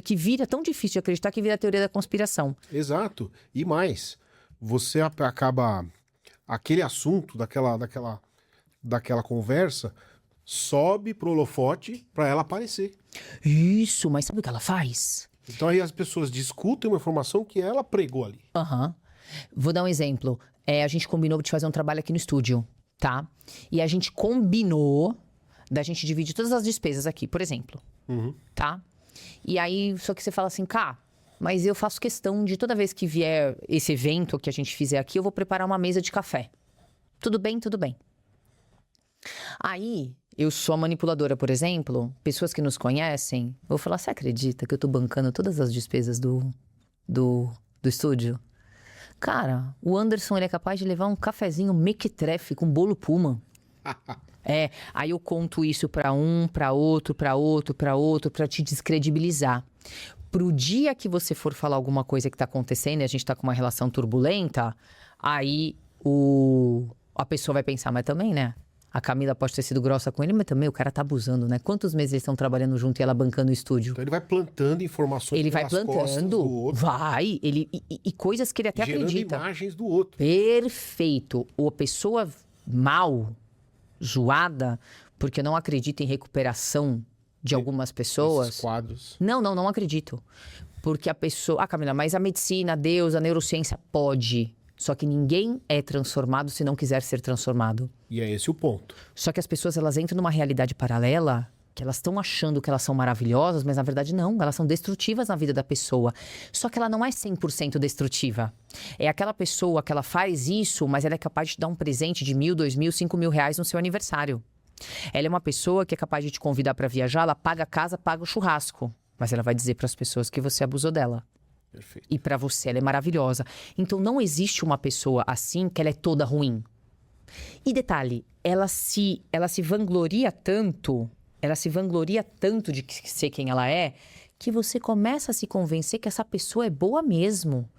[SPEAKER 2] que vira tão difícil de acreditar que vira a teoria da conspiração.
[SPEAKER 1] Exato. E mais, você acaba... Aquele assunto daquela conversa sobe pro holofote para ela aparecer.
[SPEAKER 2] Isso, mas sabe o que ela faz?
[SPEAKER 1] Então aí as pessoas discutem uma informação que ela pregou ali.
[SPEAKER 2] Vou dar um exemplo. A gente combinou de fazer um trabalho aqui no estúdio, tá? E a gente combinou da gente dividir todas as despesas aqui, por exemplo. Tá? E aí, só que você fala assim, mas eu faço questão de toda vez que vier esse evento que a gente fizer aqui, eu vou preparar uma mesa de café. Tudo bem, tudo bem. Aí, eu sou a manipuladora, por exemplo, pessoas que nos conhecem, eu vou falar, você acredita que eu tô bancando todas as despesas do estúdio? Cara, o Anderson, ele é capaz de levar um cafezinho mequetrefe com bolo Puma. Aí eu conto isso pra um, pra outro, pra te descredibilizar. Pro dia que você for falar alguma coisa que tá acontecendo e a gente tá com uma relação turbulenta, aí a pessoa vai pensar, mas também, né? A Camila pode ter sido grossa com ele, mas também o cara tá abusando, né? Quantos meses eles estão trabalhando junto e ela bancando o estúdio?
[SPEAKER 1] Então ele vai plantando informações
[SPEAKER 2] pelas costas do outro. E coisas que ele até
[SPEAKER 1] gerando
[SPEAKER 2] acredita.
[SPEAKER 1] Imagens do outro.
[SPEAKER 2] Perfeito. Ou a pessoa mal, zoada, porque não acredita em recuperação de algumas pessoas.
[SPEAKER 1] Esses quadros.
[SPEAKER 2] Não acredito. Porque a pessoa... Camila, mas a medicina, Deus, a neurociência pode... Só que ninguém é transformado se não quiser ser transformado.
[SPEAKER 1] E é esse o ponto.
[SPEAKER 2] Só que as pessoas, elas entram numa realidade paralela que elas estão achando que elas são maravilhosas, mas na verdade não. Elas são destrutivas na vida da pessoa. Só que ela não é 100% destrutiva. É aquela pessoa que ela faz isso, mas ela é capaz de te dar um presente de 1.000, 2.000, 5.000 reais no seu aniversário. Ela é uma pessoa que é capaz de te convidar para viajar, ela paga a casa, paga o churrasco. Mas ela vai dizer para as pessoas que você abusou dela.
[SPEAKER 1] Perfeito.
[SPEAKER 2] E pra você ela é maravilhosa. Então não existe uma pessoa assim que ela é toda ruim. E detalhe, ela se vangloria tanto de ser quem ela é, que você começa a se convencer que essa pessoa é boa mesmo.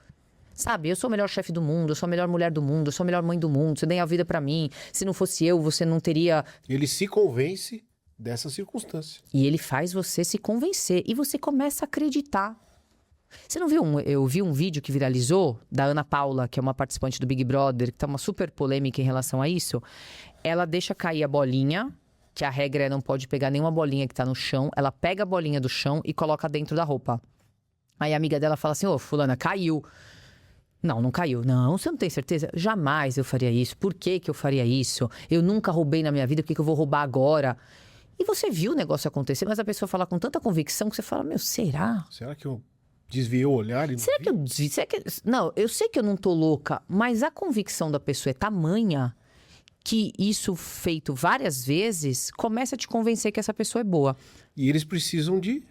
[SPEAKER 2] Sabe, eu sou o melhor chefe do mundo, eu sou a melhor mulher do mundo, eu sou a melhor mãe do mundo, você deu a vida pra mim, se não fosse eu, você não teria...
[SPEAKER 1] Ele se convence dessa circunstância.
[SPEAKER 2] E ele faz você se convencer, e você começa a acreditar. Você não viu eu vi um vídeo que viralizou da Ana Paula, que é uma participante do Big Brother, que tá uma super polêmica em relação a isso. Ela deixa cair a bolinha, que a regra é não pode pegar nenhuma bolinha que tá no chão. Ela pega a bolinha do chão e coloca dentro da roupa. Aí a amiga dela fala assim, ô, fulana, caiu. Não, não caiu. Não, você não tem certeza? Jamais eu faria isso. Por que que eu faria isso? Eu nunca roubei na minha vida, por que que eu vou roubar agora? E você viu o negócio acontecer, mas a pessoa fala com tanta convicção que você fala, meu, será?
[SPEAKER 1] Será que eu desviei o olhar e não
[SPEAKER 2] Será
[SPEAKER 1] vi?
[SPEAKER 2] que eu desvio? Não, eu sei que eu não tô louca, mas a convicção da pessoa é tamanha que isso feito várias vezes começa a te convencer que essa pessoa é boa.
[SPEAKER 1] E eles precisam de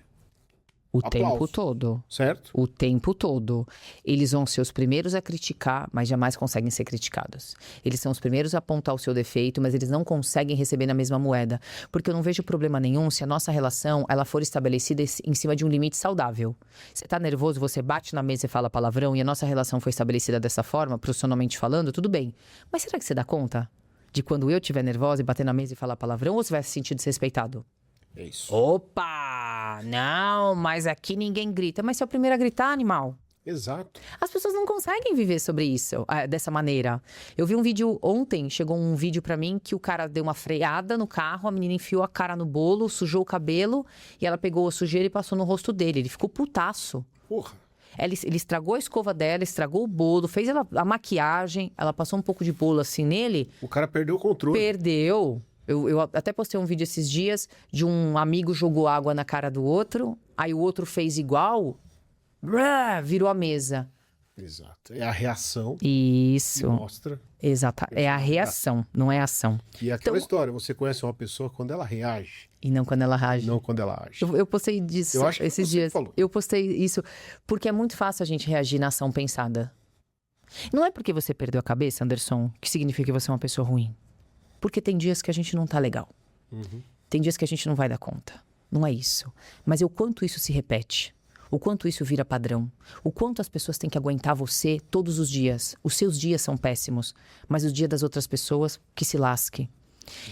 [SPEAKER 2] O
[SPEAKER 1] aplauso,
[SPEAKER 2] tempo todo.
[SPEAKER 1] certo?
[SPEAKER 2] O tempo todo. Eles vão ser os primeiros a criticar, mas jamais conseguem ser criticados. Eles são os primeiros a apontar o seu defeito, mas eles não conseguem receber na mesma moeda. Porque eu não vejo problema nenhum se a nossa relação ela for estabelecida em cima de um limite saudável. Você tá nervoso, você bate na mesa e fala palavrão e a nossa relação foi estabelecida dessa forma, profissionalmente falando, tudo bem. Mas será que você dá conta de quando eu estiver nervosa e bater na mesa e falar palavrão ou você vai se sentir desrespeitado?
[SPEAKER 1] É isso.
[SPEAKER 2] Opa! Não, mas aqui ninguém grita. Mas você é o primeiro a gritar, animal.
[SPEAKER 1] Exato.
[SPEAKER 2] As pessoas não conseguem viver sobre isso, dessa maneira. Eu vi um vídeo ontem, chegou um vídeo pra mim que o cara deu uma freada no carro, a menina enfiou a cara no bolo, sujou o cabelo e ela pegou a sujeira e passou no rosto dele. Ele ficou putaço.
[SPEAKER 1] Porra.
[SPEAKER 2] Ele estragou a escova dela, estragou o bolo, fez a maquiagem, ela passou um pouco de bolo assim nele,
[SPEAKER 1] O cara perdeu o controle.
[SPEAKER 2] perdeu. Eu até postei um vídeo esses dias de um amigo jogou água na cara do outro, aí o outro fez igual, virou a mesa.
[SPEAKER 1] Exato. É a reação que
[SPEAKER 2] Isso,
[SPEAKER 1] mostra.
[SPEAKER 2] exato. É a reação, não é a ação.
[SPEAKER 1] E é aquela
[SPEAKER 2] Então-
[SPEAKER 1] história, você conhece uma pessoa quando ela reage,
[SPEAKER 2] E não quando ela reage.
[SPEAKER 1] não quando ela age.
[SPEAKER 2] Eu postei disso
[SPEAKER 1] Eu acho que
[SPEAKER 2] esses
[SPEAKER 1] você
[SPEAKER 2] dias.
[SPEAKER 1] falou.
[SPEAKER 2] Eu postei isso porque é muito fácil a gente reagir na ação pensada. Não é porque você perdeu a cabeça, Anderson, que significa que você é uma pessoa ruim. Porque tem dias que a gente não tá legal. Tem dias que a gente não vai dar conta. Não é isso. Mas é o quanto isso se repete. O quanto isso vira padrão. O quanto as pessoas têm que aguentar você todos os dias. Os seus dias são péssimos. Mas os dias das outras pessoas, que se lasque.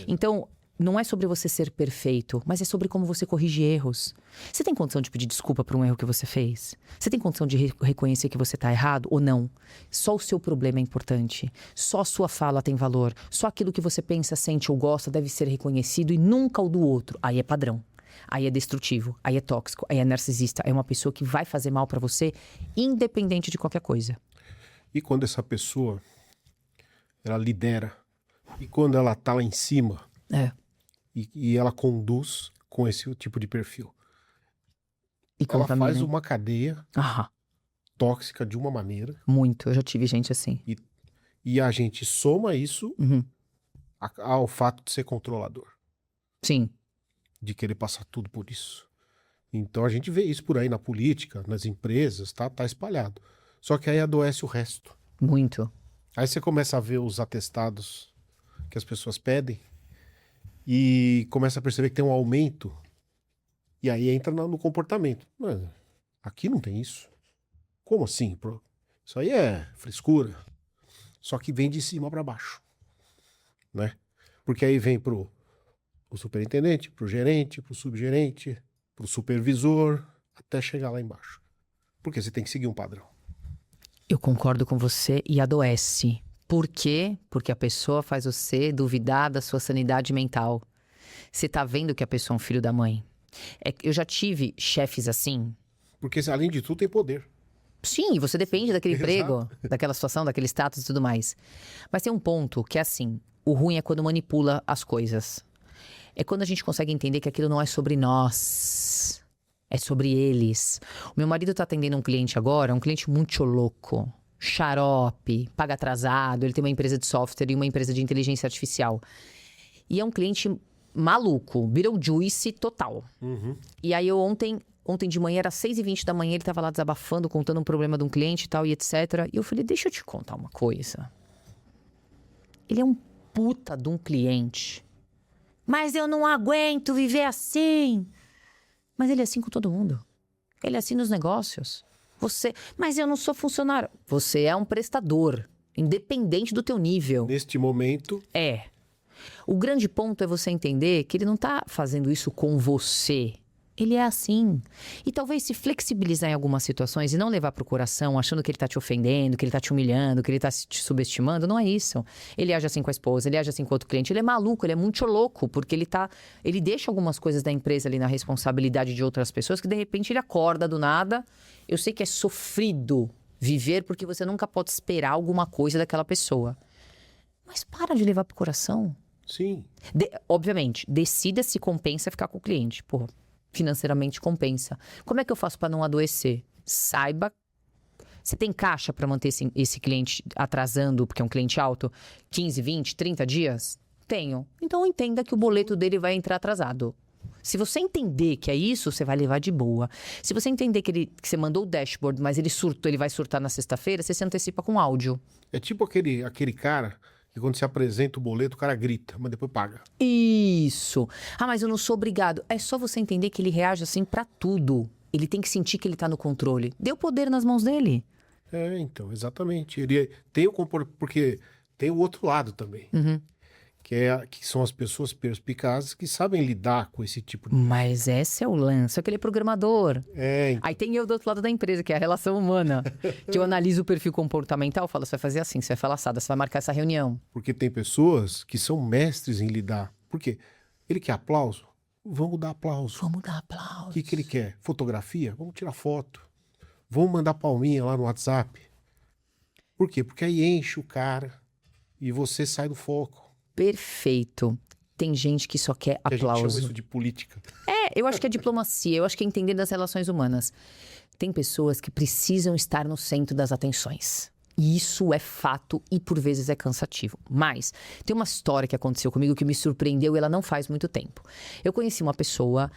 [SPEAKER 2] Então, não é sobre você ser perfeito, mas é sobre como você corrige erros. Você tem condição de pedir desculpa por um erro que você fez? Você tem condição de reconhecer que você está errado ou não? Só o seu problema é importante. Só a sua fala tem valor. Só aquilo que você pensa, sente ou gosta deve ser reconhecido e nunca o do outro. Aí é padrão. Aí é destrutivo. Aí é tóxico. Aí é narcisista. É uma pessoa que vai fazer mal para você, independente de qualquer coisa.
[SPEAKER 1] E quando essa pessoa, ela lidera, e quando ela tá lá em cima,
[SPEAKER 2] É.
[SPEAKER 1] e ela conduz com esse tipo de perfil.
[SPEAKER 2] E
[SPEAKER 1] Ela
[SPEAKER 2] contamina.
[SPEAKER 1] faz uma cadeia
[SPEAKER 2] Ah,
[SPEAKER 1] tóxica de uma maneira,
[SPEAKER 2] muito. Eu já tive gente assim.
[SPEAKER 1] e a gente soma isso
[SPEAKER 2] Uhum.
[SPEAKER 1] ao fato de ser controlador,
[SPEAKER 2] Sim.
[SPEAKER 1] de querer passar tudo por isso. Então a gente vê isso por aí na política, nas empresas, tá espalhado. Só que aí adoece o resto.
[SPEAKER 2] Muito.
[SPEAKER 1] Aí você começa a ver os atestados que as pessoas pedem e começa a perceber que tem um aumento. E aí entra no comportamento. Mas aqui não tem isso. Como assim? Isso aí é frescura. Só que vem de cima para baixo, né? Porque aí vem pro superintendente, pro gerente, pro subgerente, pro supervisor, até chegar lá embaixo. Porque você tem que seguir um padrão.
[SPEAKER 2] Eu concordo com você e adoece. Por quê? Porque a pessoa faz você duvidar da sua sanidade mental. Você tá vendo que a pessoa é um filho da mãe. Eu já tive chefes assim.
[SPEAKER 1] Porque além de tudo tem poder.
[SPEAKER 2] Sim, você depende daquele
[SPEAKER 1] Exato.
[SPEAKER 2] emprego, daquela situação, daquele status e tudo mais. Mas tem um ponto que é assim: o ruim é quando manipula as coisas. É quando a gente consegue entender que aquilo não é sobre nós. É sobre eles. O meu marido tá atendendo um cliente agora, um cliente muito louco. Xarope, paga atrasado. Ele tem uma empresa de software e uma empresa de inteligência artificial. E é um cliente maluco, Beetlejuice total. E aí eu ontem de manhã, era 6h20 da manhã, ele tava lá desabafando, contando um problema de um cliente e tal, e etc. E eu falei, deixa eu te contar uma coisa. Ele é um puta de um cliente. Mas eu não aguento viver assim. Mas ele é assim com todo mundo. Ele é assim nos negócios. Mas eu não sou funcionário. Você é um prestador, independente do teu nível.
[SPEAKER 1] Neste momento,
[SPEAKER 2] É. O grande ponto é você entender que ele não tá fazendo isso com você. Ele é assim. E talvez se flexibilizar em algumas situações e não levar pro coração, achando que ele tá te ofendendo, que ele tá te humilhando, que ele tá te subestimando, não é isso. Ele age assim com a esposa, ele age assim com outro cliente. Ele é maluco, ele é muito louco, porque ele deixa algumas coisas da empresa ali na responsabilidade de outras pessoas, que de repente ele acorda do nada. Eu sei que é sofrido viver, porque você nunca pode esperar alguma coisa daquela pessoa. Mas para de levar pro coração.
[SPEAKER 1] Sim.
[SPEAKER 2] Obviamente, decida se compensa ficar com o cliente. Pô, financeiramente compensa. Como é que eu faço para não adoecer? Saiba. Você tem caixa para manter esse cliente atrasando, porque é um cliente alto, 15, 20, 30 dias? Tenho. Então entenda que o boleto dele vai entrar atrasado. Se você entender que é isso, você vai levar de boa. Se você entender que você mandou o dashboard, mas ele surtou, ele vai surtar na sexta-feira, você se antecipa com áudio.
[SPEAKER 1] É tipo aquele cara que quando se apresenta o boleto, o cara grita, mas depois paga.
[SPEAKER 2] Isso. Ah, mas eu não sou obrigado. É só você entender que ele reage assim pra tudo. Ele tem que sentir que ele tá no controle. Dê o poder nas mãos dele.
[SPEAKER 1] É, então, exatamente. Ele tem o comportamento, porque tem o outro lado também. Que são as pessoas perspicazes que sabem lidar com esse tipo de...
[SPEAKER 2] Mas esse é o lance. Aquele programador.
[SPEAKER 1] É,
[SPEAKER 2] Aí tem eu do outro lado da empresa, que é a relação humana. Que eu analiso o perfil comportamental, falo, você vai fazer assim, você vai falar assado, você vai marcar essa reunião.
[SPEAKER 1] porque tem pessoas que são mestres em lidar. Por quê? Ele quer aplauso? Vamos dar aplauso.
[SPEAKER 2] Vamos dar aplauso.
[SPEAKER 1] O que ele quer? Fotografia? Vamos tirar foto. Vamos mandar palminha lá no WhatsApp. Por quê? Porque aí enche o cara e você sai do foco.
[SPEAKER 2] Perfeito. Tem gente que só quer
[SPEAKER 1] Que a gente chama
[SPEAKER 2] aplauso.
[SPEAKER 1] isso de política.
[SPEAKER 2] Eu acho que é diplomacia, eu acho que é entender das relações humanas. Tem pessoas que precisam estar no centro das atenções. E isso é fato e por vezes é cansativo. Mas tem uma história que aconteceu comigo que me surpreendeu e ela não faz muito tempo. Eu conheci uma pessoa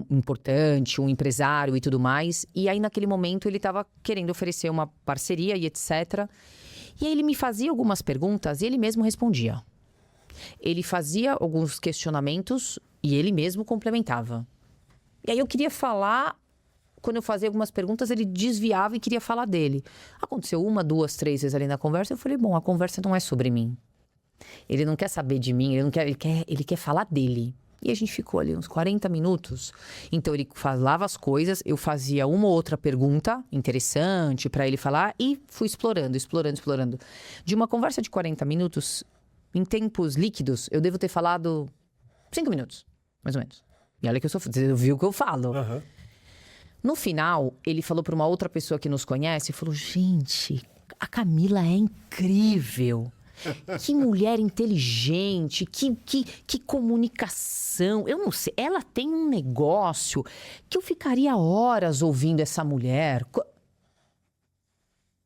[SPEAKER 2] importante, um empresário e tudo mais. E aí naquele momento ele estava querendo oferecer uma parceria e etc. E aí ele me fazia algumas perguntas e ele mesmo respondia. Ele fazia alguns questionamentos e ele mesmo complementava. E aí eu queria falar, quando eu fazia algumas perguntas, ele desviava e queria falar dele. Aconteceu 1, 2, 3 vezes ali na conversa, eu falei, bom, a conversa não é sobre mim. Ele não quer saber de mim, ele quer falar dele. E a gente ficou ali uns 40 minutos. Então ele falava as coisas, eu fazia uma ou outra pergunta interessante para ele falar e fui explorando. De uma conversa de 40 minutos, em tempos líquidos, eu devo ter falado 5 minutos, mais ou menos. E olha que você viu o que eu falo. No final, ele falou para uma outra pessoa que nos conhece, e falou, gente, a Camila é incrível. Que mulher inteligente, que comunicação. Eu não sei, ela tem um negócio que eu ficaria horas ouvindo essa mulher.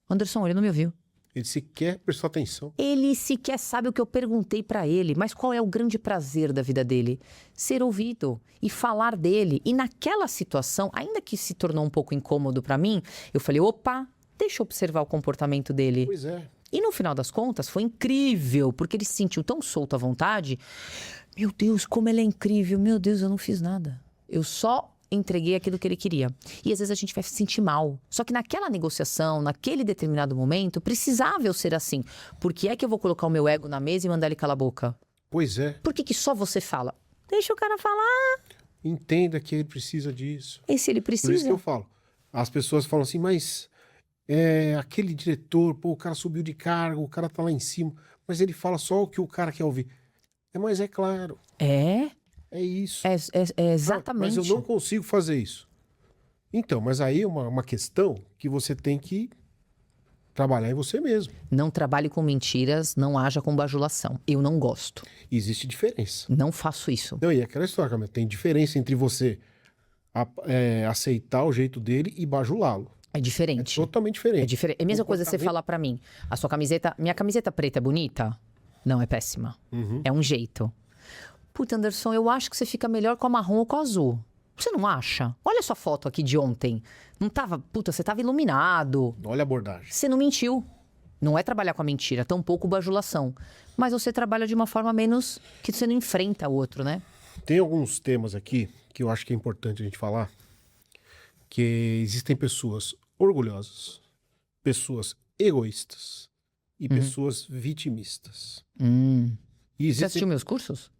[SPEAKER 2] Anderson, ele não me ouviu.
[SPEAKER 1] Ele sequer prestou atenção.
[SPEAKER 2] Ele sequer sabe o que eu perguntei pra ele. Mas qual é o grande prazer da vida dele? Ser ouvido e falar dele. E naquela situação, ainda que se tornou um pouco incômodo pra mim, eu falei, opa, deixa eu observar o comportamento dele.
[SPEAKER 1] Pois é.
[SPEAKER 2] E no final das contas, foi incrível, porque ele se sentiu tão solto à vontade. Meu Deus, como ele é incrível. Meu Deus, eu não fiz nada. Eu só entreguei aquilo que ele queria. E às vezes a gente vai se sentir mal. Só que naquela negociação, naquele determinado momento, precisava eu ser assim. Por que é que eu vou colocar o meu ego na mesa e mandar ele calar a boca?
[SPEAKER 1] Pois é.
[SPEAKER 2] Por que só você fala? Deixa o cara falar.
[SPEAKER 1] Entenda que ele precisa disso.
[SPEAKER 2] E se ele
[SPEAKER 1] Por isso que
[SPEAKER 2] precisa?
[SPEAKER 1] eu falo. As pessoas falam assim, mas aquele diretor, pô, o cara subiu de cargo, o cara tá lá em cima, mas ele fala só o que o cara quer ouvir. Mas é claro. É isso.
[SPEAKER 2] É exatamente.
[SPEAKER 1] Mas eu não consigo fazer isso. Então, mas aí é uma questão que você tem que trabalhar em você mesmo.
[SPEAKER 2] Não trabalhe com mentiras, não haja com bajulação. Eu não gosto.
[SPEAKER 1] Existe diferença.
[SPEAKER 2] Não faço isso.
[SPEAKER 1] Não, e aquela história, Camila, tem diferença entre você aceitar o jeito dele e bajulá-lo.
[SPEAKER 2] É diferente.
[SPEAKER 1] Totalmente diferente.
[SPEAKER 2] É diferente. É a mesma coisa você falar pra mim, a sua camiseta, minha camiseta preta é bonita? Não, é péssima. É um jeito. Puta, Anderson, eu acho que você fica melhor com a marrom ou com a azul. Você não acha? Olha a sua foto aqui de ontem. Não tava... Puta, você tava iluminado.
[SPEAKER 1] Olha a abordagem.
[SPEAKER 2] Você não mentiu. Não é trabalhar com a mentira, tampouco bajulação. Mas você trabalha de uma forma menos... que você não enfrenta o outro, né?
[SPEAKER 1] Tem alguns temas aqui que eu acho que é importante a gente falar. Que existem pessoas orgulhosas, pessoas egoístas e pessoas vitimistas. E
[SPEAKER 2] Você assistiu meus cursos?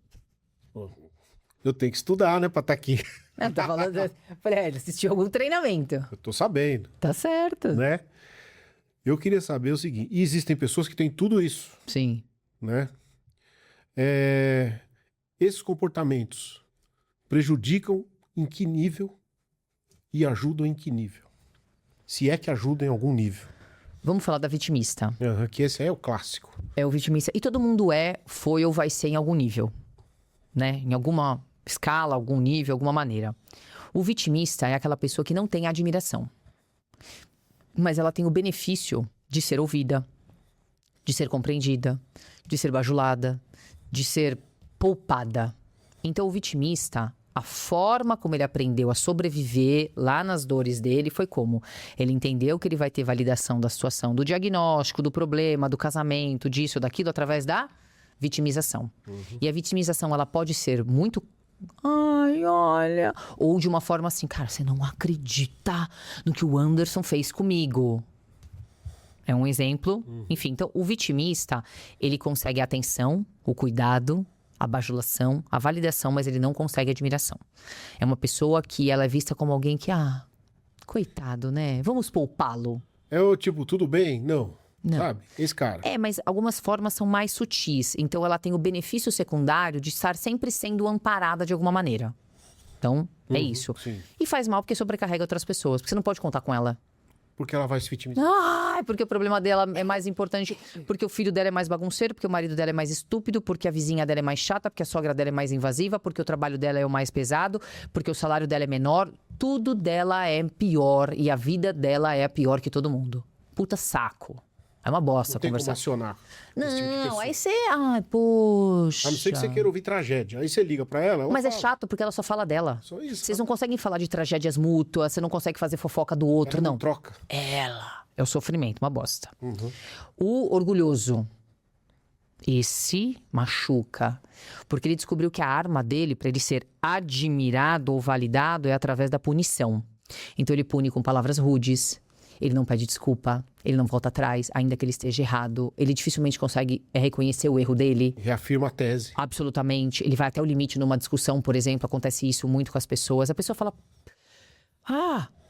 [SPEAKER 1] Eu tenho que estudar, né, pra estar aqui.
[SPEAKER 2] Não, tá falando... Falei, ele assistiu algum treinamento.
[SPEAKER 1] Eu tô sabendo,
[SPEAKER 2] Tá certo.
[SPEAKER 1] né? Eu queria saber o seguinte, e existem pessoas que têm tudo isso,
[SPEAKER 2] Sim.
[SPEAKER 1] né? Esses comportamentos prejudicam em que nível e ajudam em que nível? Se é que ajudam em algum nível.
[SPEAKER 2] Vamos falar da vitimista.
[SPEAKER 1] Que esse é o clássico.
[SPEAKER 2] É o vitimista. E todo mundo foi ou vai ser em algum nível, né? Em alguma escala, algum nível, alguma maneira. O vitimista é aquela pessoa que não tem admiração. Mas ela tem o benefício de ser ouvida, de ser compreendida, de ser bajulada, de ser poupada. Então o vitimista, a forma como ele aprendeu a sobreviver lá nas dores dele foi como? Ele entendeu que ele vai ter validação da situação, do diagnóstico, do problema, do casamento, disso, daquilo, através da vitimização. E a vitimização, ela pode ser muito... Ai, olha... Ou de uma forma assim, cara, você não acredita no que o Anderson fez comigo. É um exemplo. Enfim, então o vitimista, ele consegue a atenção, o cuidado, a bajulação, a validação, mas ele não consegue a admiração. É uma pessoa que ela é vista como alguém que, coitado, né? Vamos poupá-lo.
[SPEAKER 1] É o tipo, tudo bem? Não. Sabe? Esse cara.
[SPEAKER 2] Mas algumas formas são mais sutis. Então ela tem o benefício secundário de estar sempre sendo amparada de alguma maneira. Então, é isso.
[SPEAKER 1] Sim.
[SPEAKER 2] E faz mal porque sobrecarrega outras pessoas, porque você não pode contar com ela.
[SPEAKER 1] Porque ela vai se vitimizar.
[SPEAKER 2] Porque o problema dela é mais importante, porque o filho dela é mais bagunceiro, porque o marido dela é mais estúpido, porque a vizinha dela é mais chata, porque a sogra dela é mais invasiva, porque o trabalho dela é o mais pesado, porque o salário dela é menor. Tudo dela é pior e a vida dela é a pior que todo mundo. Puta saco. É uma bosta
[SPEAKER 1] Não tem como
[SPEAKER 2] conversar.
[SPEAKER 1] acionar esse tipo de pessoa.
[SPEAKER 2] Aí você... Ai, poxa.
[SPEAKER 1] A não ser que você queira ouvir tragédia. Aí você liga pra ela
[SPEAKER 2] Mas é
[SPEAKER 1] fala.
[SPEAKER 2] chato porque ela só fala dela.
[SPEAKER 1] Só isso.
[SPEAKER 2] Vocês não conseguem falar de tragédias mútuas, você não consegue fazer fofoca do outro,
[SPEAKER 1] Ela
[SPEAKER 2] não.
[SPEAKER 1] troca.
[SPEAKER 2] Ela é o sofrimento, uma bosta. O orgulhoso, esse machuca. Porque ele descobriu que a arma dele, para ele ser admirado ou validado, é através da punição. Então ele pune com palavras rudes, ele não pede desculpa, ele não volta atrás, ainda que ele esteja errado. Ele dificilmente consegue reconhecer o erro dele.
[SPEAKER 1] Reafirma a tese.
[SPEAKER 2] Absolutamente. Ele vai até o limite numa discussão, por exemplo. Acontece isso muito com as pessoas. A pessoa fala...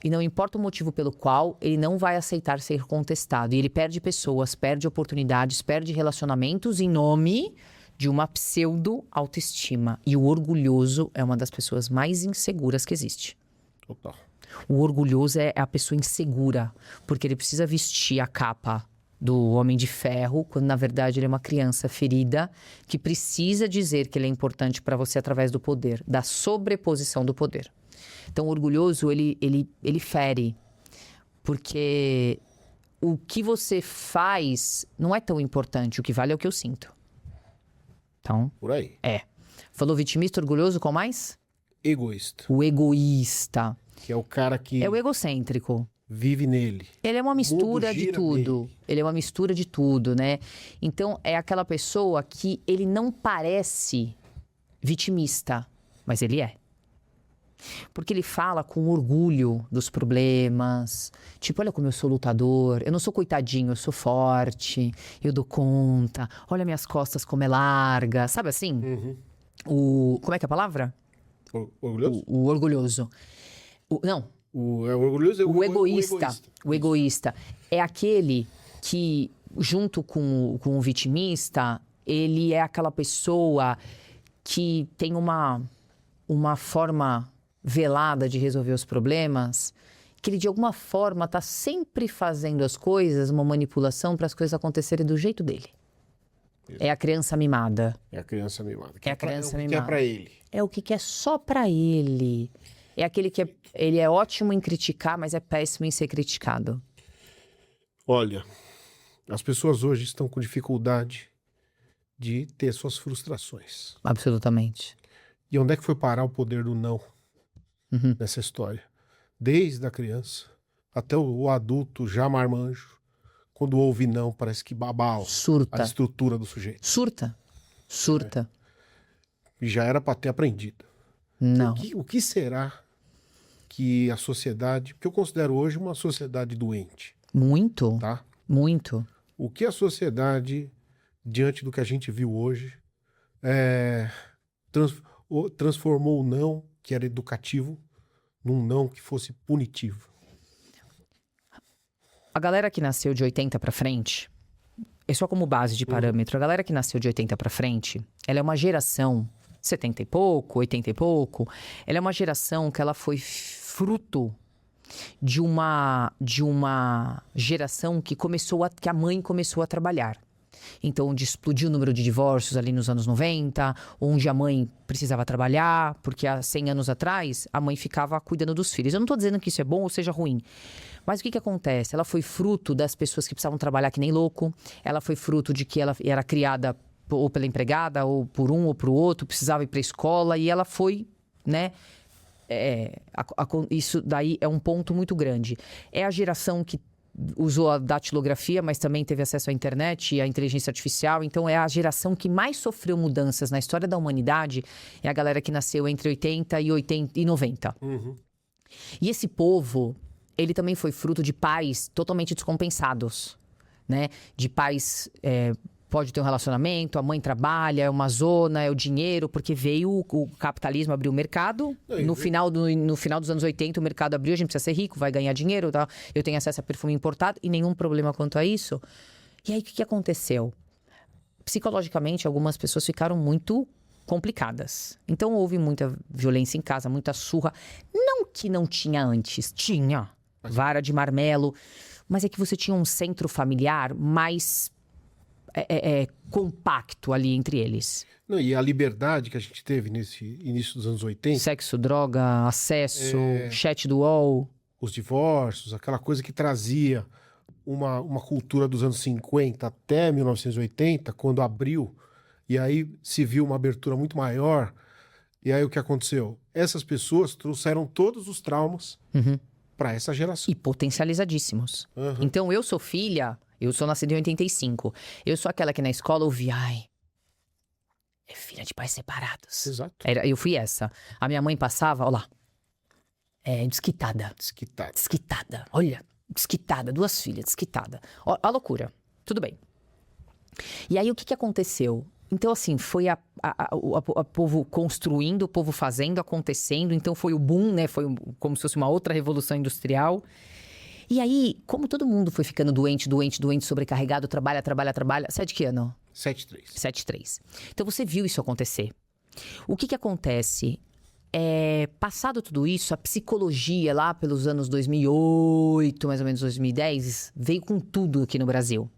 [SPEAKER 2] E não importa o motivo pelo qual, ele não vai aceitar ser contestado. E ele perde pessoas, perde oportunidades, perde relacionamentos em nome de uma pseudo-autoestima. E o orgulhoso é uma das pessoas mais inseguras que existe.
[SPEAKER 1] Total.
[SPEAKER 2] O orgulhoso é a pessoa insegura, porque ele precisa vestir a capa do Homem de Ferro, quando na verdade ele é uma criança ferida, que precisa dizer que ele é importante para você através do poder, da sobreposição do poder. Então o orgulhoso, ele fere, porque o que você faz não é tão importante, o que vale é o que eu sinto. Então,
[SPEAKER 1] Por aí.
[SPEAKER 2] Falou vitimista, orgulhoso, qual mais?
[SPEAKER 1] Egoísta.
[SPEAKER 2] O egoísta.
[SPEAKER 1] Que é o cara que
[SPEAKER 2] É o egocêntrico.
[SPEAKER 1] vive nele.
[SPEAKER 2] Ele é uma mistura de
[SPEAKER 1] gira
[SPEAKER 2] tudo.
[SPEAKER 1] nele.
[SPEAKER 2] Ele é uma mistura de tudo, né? Então, é aquela pessoa que ele não parece vitimista, mas ele é. Porque ele fala com orgulho dos problemas. Tipo, olha como eu sou lutador. Eu não sou coitadinho, eu sou forte. Eu dou conta. Olha minhas costas como é larga. Sabe assim? Como é que é a palavra?
[SPEAKER 1] Orgulhoso?
[SPEAKER 2] O orgulhoso. Não,
[SPEAKER 1] O orgulhoso é
[SPEAKER 2] o egoísta. O egoísta é aquele que, junto com o vitimista, ele é aquela pessoa que tem uma forma velada de resolver os problemas, que ele de alguma forma está sempre fazendo as coisas, uma manipulação para as coisas acontecerem do jeito dele.
[SPEAKER 1] Isso.
[SPEAKER 2] É a criança mimada.
[SPEAKER 1] É a criança mimada.
[SPEAKER 2] É a criança
[SPEAKER 1] Que é
[SPEAKER 2] mimada.
[SPEAKER 1] pra ele.
[SPEAKER 2] É o que quer só pra ele. É aquele que ele é ótimo em criticar, mas é péssimo em ser criticado.
[SPEAKER 1] Olha, as pessoas hoje estão com dificuldade de ter suas frustrações.
[SPEAKER 2] Absolutamente.
[SPEAKER 1] E onde é que foi parar o poder do não nessa história? Desde a criança até o adulto já marmanjo, quando ouve não, parece que abala a
[SPEAKER 2] Surta.
[SPEAKER 1] estrutura do sujeito.
[SPEAKER 2] Surta.
[SPEAKER 1] E já era para ter aprendido.
[SPEAKER 2] Não.
[SPEAKER 1] O que será que a sociedade... Porque eu considero hoje uma sociedade doente,
[SPEAKER 2] Muito.
[SPEAKER 1] tá?
[SPEAKER 2] Muito.
[SPEAKER 1] O que a sociedade, diante do que a gente viu hoje, transformou o não, que era educativo num não que fosse punitivo?
[SPEAKER 2] A galera que nasceu de 80 pra frente, é só como base de parâmetro, a galera que nasceu de 80 pra frente, ela é uma geração, 70 e pouco, 80 e pouco, ela é uma geração que ela foi fruto de uma geração que a mãe começou a trabalhar. Então, onde explodiu o número de divórcios ali nos anos 90, onde a mãe precisava trabalhar, porque há 100 anos atrás, a mãe ficava cuidando dos filhos. Eu não estou dizendo que isso é bom ou seja ruim. Mas o que acontece? Ela foi fruto das pessoas que precisavam trabalhar que nem louco. Ela foi fruto de que ela era criada ou pela empregada, ou por um ou por outro, precisava ir para a escola. E ela foi, né? Isso daí é um ponto muito grande. É a geração que usou a datilografia, mas também teve acesso à internet e à inteligência artificial. Então, é a geração que mais sofreu mudanças na história da humanidade. É a galera que nasceu entre 80 e 90. E esse povo, ele também foi fruto de pais totalmente descompensados, né? De pais... pode ter um relacionamento, a mãe trabalha, é uma zona, é o dinheiro, porque veio o capitalismo, abriu o mercado. No final dos anos 80, o mercado abriu, a gente precisa ser rico, vai ganhar dinheiro, tá? Eu tenho acesso a perfume importado e nenhum problema quanto a isso. E aí, o que aconteceu? Psicologicamente, algumas pessoas ficaram muito complicadas. Então, houve muita violência em casa, muita surra. Não que não tinha antes, tinha. Vara de marmelo. Mas é que você tinha um centro familiar mais... compacto ali entre eles.
[SPEAKER 1] Não, e a liberdade que a gente teve nesse início dos anos 80...
[SPEAKER 2] Sexo, droga, acesso, chat do UOL.
[SPEAKER 1] Os divórcios, aquela coisa que trazia uma cultura dos anos 50 até 1980, quando abriu, e aí se viu uma abertura muito maior. E aí o que aconteceu? Essas pessoas trouxeram todos os traumas para essa geração.
[SPEAKER 2] E potencializadíssimos. Então, eu sou filha... Eu sou nascida em 85. Eu sou aquela que na escola ouvia, é filha de pais separados.
[SPEAKER 1] Exato.
[SPEAKER 2] Eu fui essa. A minha mãe passava, olha lá. Desquitada. Desquitada. Olha, desquitada. 2 filhas, desquitada. Ó, a loucura. Tudo bem. E aí, o que aconteceu? Então, assim, foi o povo construindo, o povo fazendo, acontecendo. Então, foi o boom, né? Foi como se fosse uma outra revolução industrial. E aí, como todo mundo foi ficando doente, sobrecarregado, trabalha. Você é de que ano?
[SPEAKER 1] 73.
[SPEAKER 2] 73. Então, você viu isso acontecer. O que acontece? Passado tudo isso, a psicologia lá pelos anos 2008, mais ou menos 2010, veio com tudo aqui no Brasil.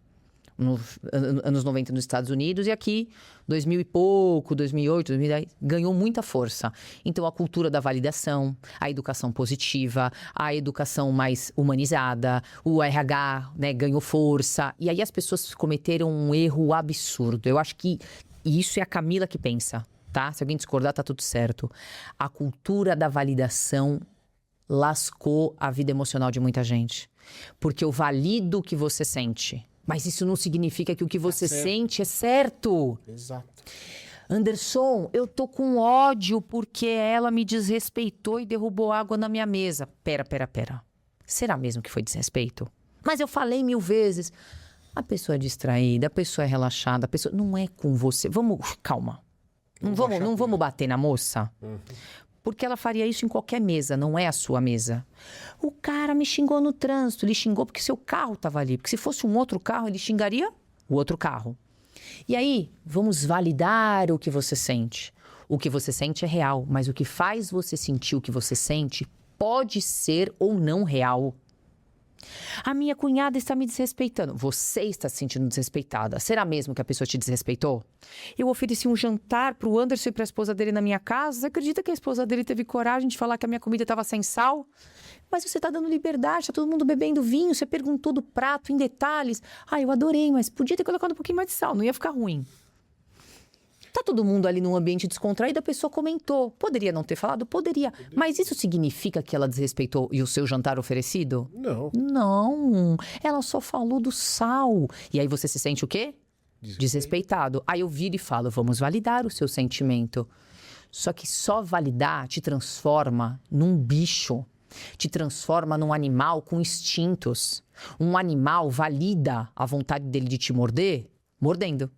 [SPEAKER 2] Nos anos 90 nos Estados Unidos e aqui, 2000 e pouco, 2008, 2010, ganhou muita força. Então, a cultura da validação, a educação positiva, a educação mais humanizada, o RH, né, ganhou força. E aí as pessoas cometeram um erro absurdo. Eu acho que isso é a Camila que pensa, tá? Se alguém discordar, tá tudo certo. A cultura da validação lascou a vida emocional de muita gente. Porque eu valido o que você sente. Mas isso não significa que o que você sente é certo.
[SPEAKER 1] Exato.
[SPEAKER 2] Anderson, eu tô com ódio porque ela me desrespeitou e derrubou água na minha mesa. Pera. Será mesmo que foi desrespeito? Mas eu falei 1000 vezes. A pessoa é distraída, a pessoa é relaxada, a pessoa... Não é com você. Calma. Não vamos bater na moça? Porque ela faria isso em qualquer mesa, não é a sua mesa. O cara me xingou no trânsito, ele xingou porque seu carro estava ali. Porque se fosse um outro carro, ele xingaria o outro carro. E aí, vamos validar o que você sente. O que você sente é real, mas o que faz você sentir o que você sente pode ser ou não real. A minha cunhada está me desrespeitando. Você está se sentindo desrespeitada. Será mesmo que a pessoa te desrespeitou? Eu ofereci um jantar pro Anderson e pra esposa dele na minha casa. Você acredita que a esposa dele teve coragem de falar que a minha comida estava sem sal? Mas você está dando liberdade, está todo mundo bebendo vinho. Você perguntou do prato em detalhes. Eu adorei, mas podia ter colocado um pouquinho mais de sal, não ia ficar ruim. Tá todo mundo ali num ambiente descontraído, a pessoa comentou. Poderia não ter falado? Poderia. Mas isso significa que ela desrespeitou e o seu jantar oferecido?
[SPEAKER 1] Não.
[SPEAKER 2] Não. Ela só falou do sal. E aí você se sente o quê? Desrespeitado. Aí eu viro e falo, vamos validar o seu sentimento. Só que só validar te transforma num bicho. Te transforma num animal com instintos. Um animal valida a vontade dele de te morder, mordendo.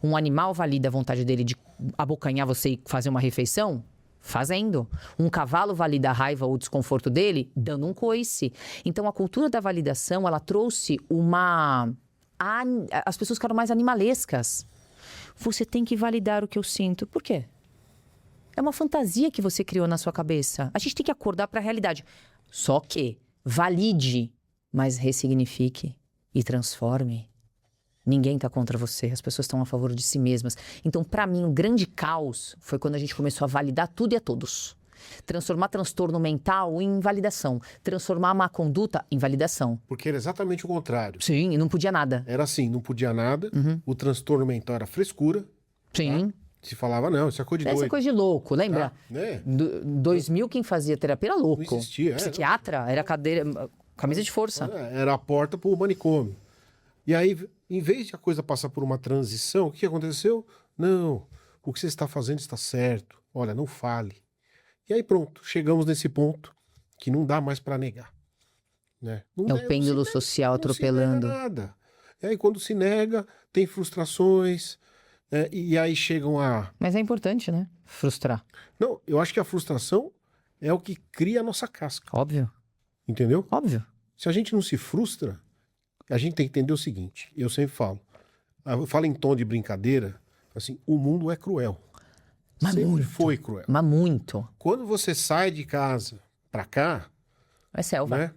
[SPEAKER 2] Um animal valida a vontade dele de abocanhar você e fazer uma refeição, Fazendo. Um cavalo valida a raiva ou o desconforto dele dando um coice. Então, a cultura da validação, ela trouxe uma... As pessoas ficaram mais animalescas. Você tem que validar o que eu sinto. Por quê? É uma fantasia que você criou na sua cabeça. A gente tem que acordar para a realidade. Só que valide, mas ressignifique e transforme. Ninguém está contra você, as pessoas estão a favor de si mesmas. Então, para mim, o grande caos foi quando a gente começou a validar tudo e a todos. Transformar transtorno mental em validação. Transformar má conduta em validação.
[SPEAKER 1] Porque era exatamente o contrário.
[SPEAKER 2] Sim, e não podia nada.
[SPEAKER 1] Era assim, não podia nada, o transtorno mental era frescura.
[SPEAKER 2] Sim.
[SPEAKER 1] Se falava, não, isso é coisa de
[SPEAKER 2] Essa
[SPEAKER 1] doido.
[SPEAKER 2] é coisa de louco, lembra?
[SPEAKER 1] Né?
[SPEAKER 2] 2000, quem fazia terapia era louco.
[SPEAKER 1] Não existia.
[SPEAKER 2] Psiquiatra era camisa de força.
[SPEAKER 1] Era a porta para o manicômio. E aí, em vez de a coisa passar por uma transição, o que aconteceu? Não, o que você está fazendo está certo. Olha, não fale. E aí pronto, chegamos nesse ponto que não dá mais para negar. Né?
[SPEAKER 2] É o pêndulo social atropelando.
[SPEAKER 1] Não se nega nada. E aí quando se nega, tem frustrações, e aí chegam a...
[SPEAKER 2] Mas é importante, né? Frustrar.
[SPEAKER 1] Não, eu acho que a frustração é o que cria a nossa casca.
[SPEAKER 2] Óbvio.
[SPEAKER 1] Entendeu?
[SPEAKER 2] Óbvio.
[SPEAKER 1] Se a gente não se frustra, a gente tem que entender o seguinte, eu sempre falo, eu falo em tom de brincadeira, assim, o mundo é cruel.
[SPEAKER 2] Mas
[SPEAKER 1] Sempre
[SPEAKER 2] muito.
[SPEAKER 1] foi cruel.
[SPEAKER 2] Mas muito.
[SPEAKER 1] Quando você sai de casa pra cá,
[SPEAKER 2] É selva.
[SPEAKER 1] né?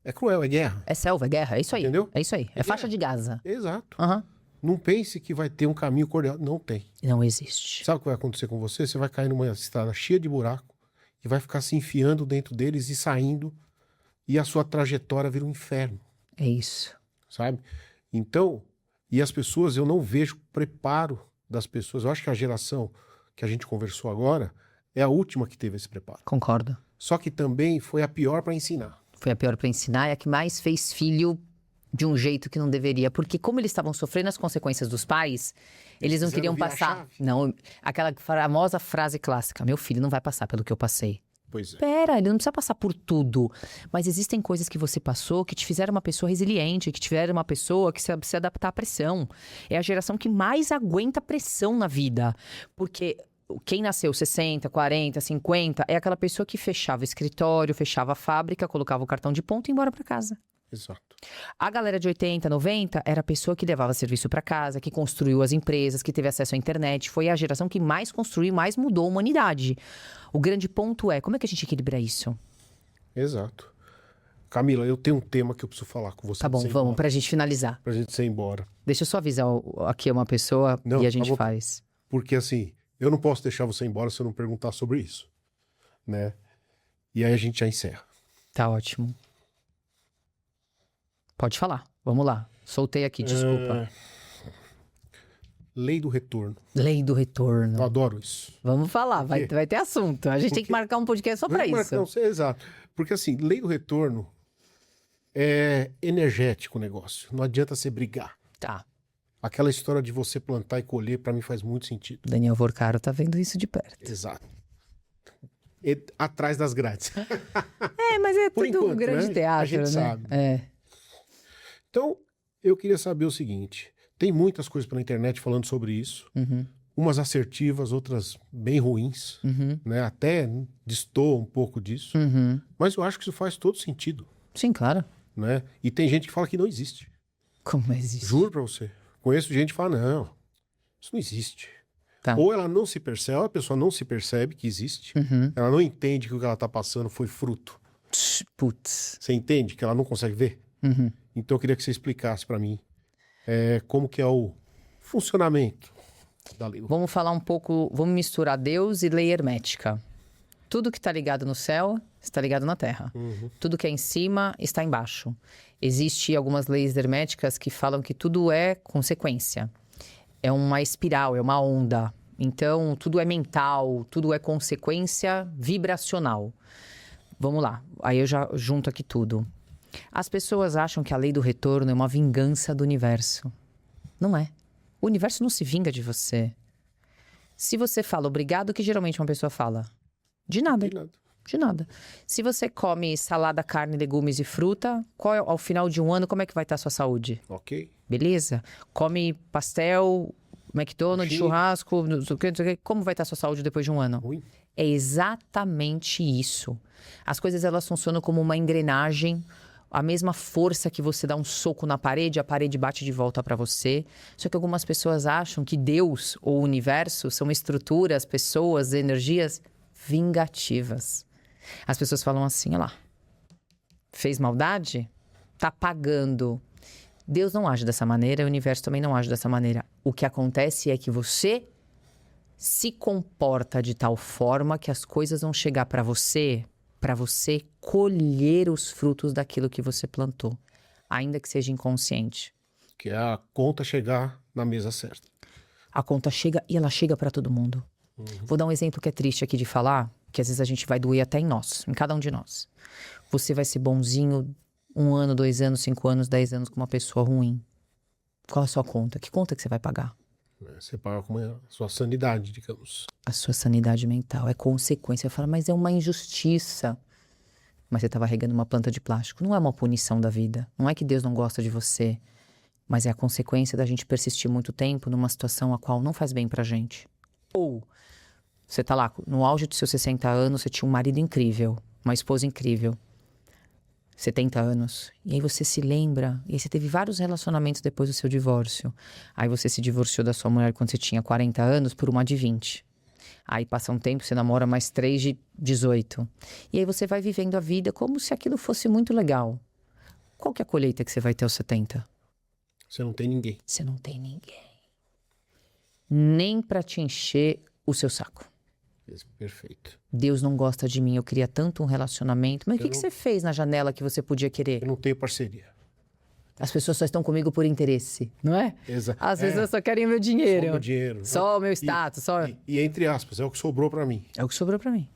[SPEAKER 1] É cruel, é guerra.
[SPEAKER 2] É selva, é guerra. É isso aí.
[SPEAKER 1] Entendeu?
[SPEAKER 2] É isso aí. É faixa de Gaza.
[SPEAKER 1] Exato.
[SPEAKER 2] Aham.
[SPEAKER 1] Não pense que vai ter um caminho cordial. Não tem.
[SPEAKER 2] Não existe.
[SPEAKER 1] Sabe o que vai acontecer com você? Você vai cair numa estrada cheia de buraco e vai ficar se enfiando dentro deles e saindo, e a sua trajetória vira um inferno,
[SPEAKER 2] É isso.
[SPEAKER 1] sabe? Então, e as pessoas, eu não vejo preparo das pessoas. Eu acho que a geração que a gente conversou agora é a última que teve esse preparo.
[SPEAKER 2] Concordo.
[SPEAKER 1] Só que também foi a pior para ensinar.
[SPEAKER 2] Foi a pior pra ensinar e a que mais fez filho de um jeito que não deveria. Porque como eles estavam sofrendo as consequências dos pais, eles não
[SPEAKER 1] quiseram
[SPEAKER 2] queriam
[SPEAKER 1] virar a
[SPEAKER 2] passar...
[SPEAKER 1] chave.
[SPEAKER 2] Não, aquela famosa frase clássica. Meu filho não vai passar pelo que eu passei.
[SPEAKER 1] Pois é.
[SPEAKER 2] Pera, ele não precisa passar por tudo. Mas existem coisas que você passou que te fizeram uma pessoa resiliente, que te fizeram uma pessoa que sabe se adaptar à pressão. É a geração que mais aguenta pressão na vida. Porque quem nasceu 60, 40, 50 é aquela pessoa que fechava o escritório, fechava a fábrica, colocava o cartão de ponto e ia embora pra casa.
[SPEAKER 1] Exato.
[SPEAKER 2] A galera de 80, 90 era a pessoa que levava serviço pra casa, que construiu as empresas, que teve acesso à internet. Foi a geração que mais construiu, mais mudou a humanidade. O grande ponto é, como é que a gente equilibra isso?
[SPEAKER 1] Exato. Camila, eu tenho um tema que eu preciso falar com você.
[SPEAKER 2] Tá bom,
[SPEAKER 1] antes de ir
[SPEAKER 2] vamos,
[SPEAKER 1] embora.
[SPEAKER 2] pra gente finalizar.
[SPEAKER 1] Pra gente ir embora.
[SPEAKER 2] Deixa eu só avisar aqui uma pessoa
[SPEAKER 1] Não,
[SPEAKER 2] e a
[SPEAKER 1] tá
[SPEAKER 2] gente
[SPEAKER 1] bom.
[SPEAKER 2] faz.
[SPEAKER 1] Porque assim, eu não posso deixar você ir embora se eu não perguntar sobre isso, né? E aí a gente já encerra.
[SPEAKER 2] Tá ótimo. Pode falar, vamos lá. Soltei aqui, desculpa.
[SPEAKER 1] Lei do retorno.
[SPEAKER 2] Lei do retorno.
[SPEAKER 1] Eu adoro isso.
[SPEAKER 2] Vamos falar, vai
[SPEAKER 1] quê?
[SPEAKER 2] ter assunto. A gente tem que marcar um podcast só pra
[SPEAKER 1] Vamos
[SPEAKER 2] isso.
[SPEAKER 1] marcar, não sei, exato. Porque assim, lei do retorno é energético o negócio. Não adianta você brigar.
[SPEAKER 2] Tá.
[SPEAKER 1] Aquela história de você plantar e colher, pra mim faz muito sentido.
[SPEAKER 2] Daniel Vorcaro tá vendo isso de perto.
[SPEAKER 1] Exato. Atrás das grades.
[SPEAKER 2] É, mas é
[SPEAKER 1] Por
[SPEAKER 2] tudo um
[SPEAKER 1] enquanto,
[SPEAKER 2] grande
[SPEAKER 1] né?
[SPEAKER 2] teatro,
[SPEAKER 1] A gente
[SPEAKER 2] né?
[SPEAKER 1] sabe.
[SPEAKER 2] É.
[SPEAKER 1] Então, eu queria saber o seguinte. Tem muitas coisas pela internet falando sobre isso.
[SPEAKER 2] Uhum,
[SPEAKER 1] Umas assertivas, outras bem ruins.
[SPEAKER 2] uhum,
[SPEAKER 1] Né? Até destoa um pouco disso.
[SPEAKER 2] uhum.
[SPEAKER 1] Mas eu acho que isso faz todo sentido.
[SPEAKER 2] Sim, claro.
[SPEAKER 1] Né? E tem gente que fala que não existe.
[SPEAKER 2] Como existe?
[SPEAKER 1] Juro pra você. Conheço gente que fala, não, isso não existe.
[SPEAKER 2] Tá.
[SPEAKER 1] Ou ela não se percebe, ou a pessoa não se percebe que existe.
[SPEAKER 2] Uhum.
[SPEAKER 1] Ela não entende que o que ela tá passando foi fruto.
[SPEAKER 2] Putz.
[SPEAKER 1] Você entende que ela não consegue ver?
[SPEAKER 2] Uhum.
[SPEAKER 1] Então eu queria que você explicasse pra mim como que é o funcionamento da lei.
[SPEAKER 2] Vamos falar um pouco, vamos misturar Deus e lei hermética. Tudo que está ligado no céu está ligado na terra.
[SPEAKER 1] Uhum.
[SPEAKER 2] Tudo que é em cima está embaixo. Existem algumas leis herméticas que falam que tudo é consequência. É uma espiral, é uma onda. Então, tudo é mental, tudo é consequência vibracional. Vamos lá, aí eu já junto aqui tudo. As pessoas acham que a lei do retorno é uma vingança do universo. Não é. O universo não se vinga de você. Se você fala obrigado, o que geralmente uma pessoa fala? De nada.
[SPEAKER 1] De nada.
[SPEAKER 2] De nada. Se você come salada, carne, legumes e fruta, ao final de um ano, como é que vai estar a sua saúde?
[SPEAKER 1] Ok.
[SPEAKER 2] Beleza? Come pastel, McDonald's,
[SPEAKER 1] Sim.
[SPEAKER 2] churrasco, não sei o que, como vai estar a sua saúde depois de um ano?
[SPEAKER 1] Ruim.
[SPEAKER 2] É exatamente isso. As coisas, elas funcionam como uma engrenagem. A mesma força que você dá um soco na parede, a parede bate de volta para você. Só que algumas pessoas acham que Deus ou o universo são estruturas, pessoas, energias vingativas. As pessoas falam assim, olha lá, fez maldade? Tá pagando. Deus não age dessa maneira, o universo também não age dessa maneira. O que acontece é que você se comporta de tal forma que as coisas vão chegar para você colher os frutos daquilo que você plantou, ainda que seja inconsciente.
[SPEAKER 1] Que é a conta chegar na mesa certa.
[SPEAKER 2] A conta chega e ela chega para todo mundo. Vou dar um exemplo que é triste aqui de falar, que às vezes a gente vai doer até em nós, em cada um de nós. Você vai ser bonzinho 1 ano, 2 anos, 5 anos, 10 anos com uma pessoa ruim. Qual a sua conta? Que conta que você vai pagar?
[SPEAKER 1] Você paga com a sua sanidade, digamos.
[SPEAKER 2] A sua sanidade mental. É consequência. Você fala, mas é uma injustiça. Mas você estava regando uma planta de plástico. Não é uma punição da vida. Não é que Deus não gosta de você. Mas é a consequência da gente persistir muito tempo numa situação a qual não faz bem pra gente. Ou você tá lá, no auge dos seus 60 anos, você tinha um marido incrível, uma esposa incrível. 70 anos. E aí você se lembra, e aí você teve vários relacionamentos depois do seu divórcio. Aí você se divorciou da sua mulher quando você tinha 40 anos por uma de 20. Aí passa um tempo, você namora mais 3 de 18. E aí você vai vivendo a vida como se aquilo fosse muito legal. Qual que é a colheita que você vai ter aos 70?
[SPEAKER 1] Você não tem ninguém.
[SPEAKER 2] Você não tem ninguém. Nem pra te encher o seu saco.
[SPEAKER 1] Perfeito.
[SPEAKER 2] Deus não gosta de mim, eu queria tanto um relacionamento. Mas o que você fez na janela que você podia querer?
[SPEAKER 1] Eu não tenho parceria.
[SPEAKER 2] As pessoas só estão comigo por interesse, não é?
[SPEAKER 1] Exato.
[SPEAKER 2] As pessoas só querem o meu dinheiro.
[SPEAKER 1] Só o meu dinheiro.
[SPEAKER 2] Só o meu status.
[SPEAKER 1] E entre aspas, é o que sobrou pra mim.
[SPEAKER 2] É o que sobrou pra mim.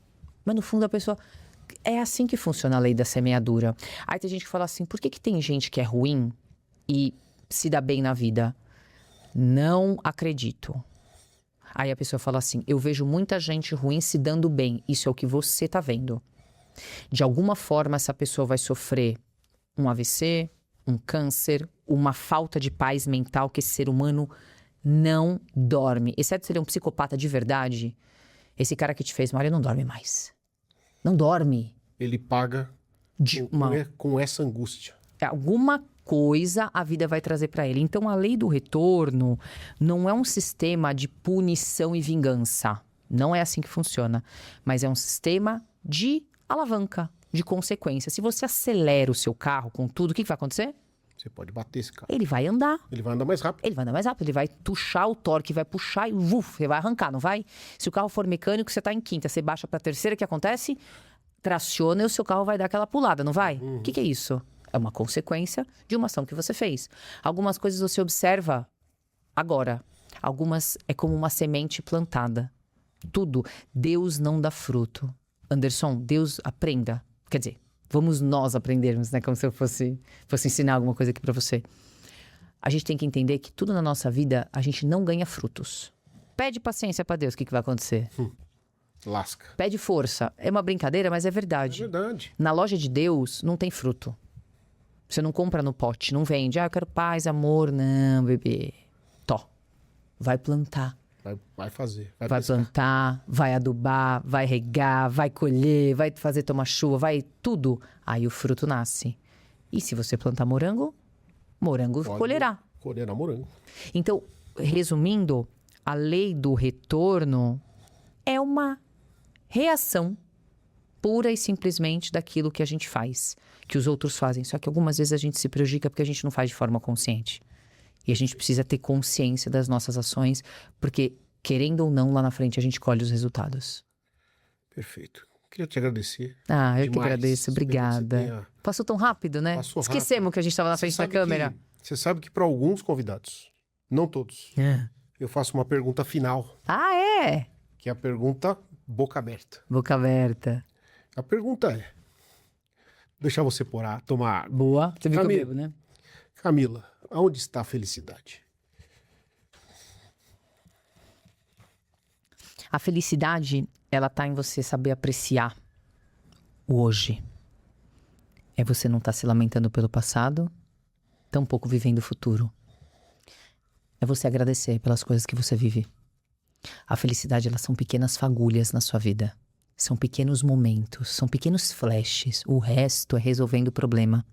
[SPEAKER 2] Mas no fundo a pessoa... É assim que funciona a lei da semeadura. Aí tem gente que fala assim, por que tem gente que é ruim e se dá bem na vida? Não acredito. Aí a pessoa fala assim, eu vejo muita gente ruim se dando bem. Isso é o que você tá vendo. De alguma forma, essa pessoa vai sofrer um AVC, um câncer, uma falta de paz mental que esse ser humano não dorme. Exceto se ele é um psicopata de verdade, esse cara que te fez mal, ele não dorme mais. Não dorme.
[SPEAKER 1] Ele paga com essa angústia.
[SPEAKER 2] Alguma coisa a vida vai trazer para ele. Então, a lei do retorno não é um sistema de punição e vingança. Não é assim que funciona. Mas é um sistema de alavanca, de consequência. Se você acelera o seu carro com tudo, o que vai acontecer?
[SPEAKER 1] Você pode bater esse carro.
[SPEAKER 2] Ele vai andar.
[SPEAKER 1] Ele vai andar mais rápido.
[SPEAKER 2] Ele vai andar mais rápido. Ele vai puxar o torque, vai puxar e você vai arrancar, não vai? Se o carro for mecânico, você tá em quinta, você baixa pra terceira, o que acontece? Traciona e o seu carro vai dar aquela pulada, não vai? O que é isso? É uma consequência de uma ação que você fez. Algumas coisas você observa agora. Algumas é como uma semente plantada. Tudo. Deus não dá fruto. Anderson, Deus aprenda. Quer dizer, vamos nós aprendermos, né? Como se eu fosse ensinar alguma coisa aqui pra você. A gente tem que entender que tudo na nossa vida, a gente não ganha frutos. Pede paciência pra Deus, o que vai acontecer?
[SPEAKER 1] Lasca.
[SPEAKER 2] Pede força. É uma brincadeira, mas é verdade.
[SPEAKER 1] É verdade.
[SPEAKER 2] Na loja de Deus, não tem fruto. Você não compra no pote, não vende. Ah, eu quero paz, amor. Não, bebê. Tó. Vai plantar.
[SPEAKER 1] Vai fazer.
[SPEAKER 2] Vai plantar, vai adubar, vai regar, vai colher, vai fazer tomar chuva, vai tudo. Aí o fruto nasce. E se você plantar morango, morango colherá.
[SPEAKER 1] Colherá morango.
[SPEAKER 2] Então, resumindo, a lei do retorno é uma reação pura e simplesmente daquilo que a gente faz, que os outros fazem. Só que algumas vezes a gente se prejudica porque a gente não faz de forma consciente. E a gente precisa ter consciência das nossas ações, porque, querendo ou não, lá na frente a gente colhe os resultados.
[SPEAKER 1] Perfeito. Queria te agradecer.
[SPEAKER 2] Ah, eu que
[SPEAKER 1] demais.
[SPEAKER 2] agradeço. Obrigada. Passou tão rápido, né?
[SPEAKER 1] Passou
[SPEAKER 2] Esquecemos que a gente estava na frente da câmera.
[SPEAKER 1] Você sabe que para alguns convidados, não todos, eu faço uma pergunta final,
[SPEAKER 2] Ah, é?
[SPEAKER 1] que é a pergunta boca aberta.
[SPEAKER 2] Boca aberta.
[SPEAKER 1] A pergunta é, deixar você tomar água.
[SPEAKER 2] Boa. Você viu que eu
[SPEAKER 1] Camila.
[SPEAKER 2] bebo, né?
[SPEAKER 1] Camila, aonde está a felicidade?
[SPEAKER 2] A felicidade, ela tá em você saber apreciar o hoje. É você não estar se lamentando pelo passado, tampouco vivendo o futuro. É você agradecer pelas coisas que você vive. A felicidade, elas são pequenas fagulhas na sua vida. São pequenos momentos, são pequenos flashes. O resto é resolvendo o problema.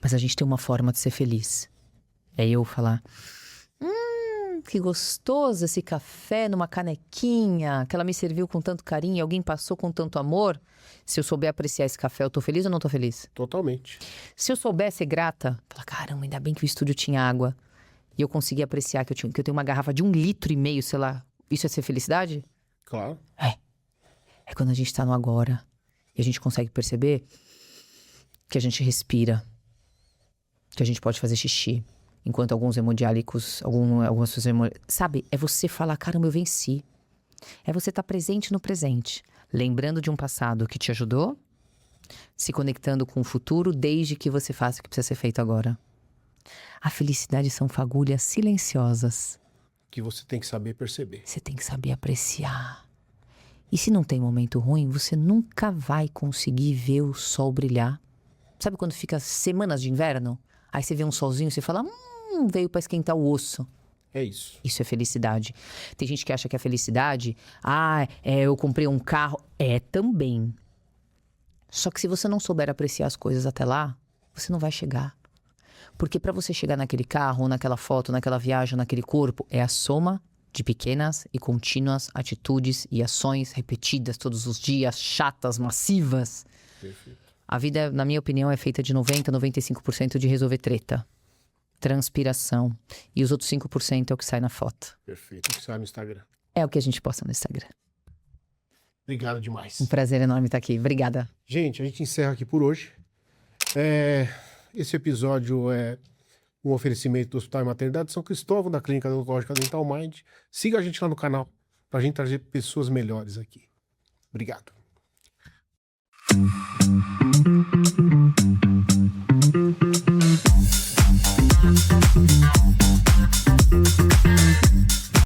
[SPEAKER 2] Mas a gente tem uma forma de ser feliz. É eu falar... que gostoso esse café numa canequinha que ela me serviu com tanto carinho e alguém passou com tanto amor. Se eu souber apreciar esse café, eu tô feliz ou não tô feliz?
[SPEAKER 1] Totalmente.
[SPEAKER 2] Se eu souber ser grata, falar, caramba, ainda bem que o estúdio tinha água e eu consegui apreciar que eu tenho uma garrafa de 1,5 litro, sei lá. Isso é ser felicidade?
[SPEAKER 1] Claro.
[SPEAKER 2] É quando a gente tá no agora e a gente consegue perceber que a gente respira, que a gente pode fazer xixi. Enquanto alguns hemodiálicos, algumas pessoas... Sabe, é você falar, caramba, eu venci. É você estar presente no presente. Lembrando de um passado que te ajudou. Se conectando com o futuro, desde que você faça o que precisa ser feito agora. A felicidade são fagulhas silenciosas.
[SPEAKER 1] Que você tem que saber perceber.
[SPEAKER 2] Você tem que saber apreciar. E se não tem momento ruim, você nunca vai conseguir ver o sol brilhar. Sabe quando fica semanas de inverno? Aí você vê um solzinho e você fala... veio pra esquentar o osso.
[SPEAKER 1] É isso.
[SPEAKER 2] Isso é felicidade. Tem gente que acha que a felicidade... eu comprei um carro. É também. Só que se você não souber apreciar as coisas até lá, você não vai chegar. Porque pra você chegar naquele carro, naquela foto, naquela viagem, naquele corpo, é a soma de pequenas e contínuas atitudes e ações repetidas todos os dias, chatas, massivas.
[SPEAKER 1] Perfeito.
[SPEAKER 2] A vida, na minha opinião, é feita de 90%, 95% de resolver treta. Transpiração. E os outros 5% é o que sai na foto.
[SPEAKER 1] Perfeito. O que sai no Instagram.
[SPEAKER 2] É o que a gente posta no Instagram.
[SPEAKER 1] Obrigado demais.
[SPEAKER 2] Um prazer enorme estar aqui. Obrigada.
[SPEAKER 1] Gente, a gente encerra aqui por hoje. Esse episódio é um oferecimento do Hospital e Maternidade São Cristóvão, da Clínica Odontológica Dental Mind. Siga a gente lá no canal, pra gente trazer pessoas melhores aqui. Obrigado.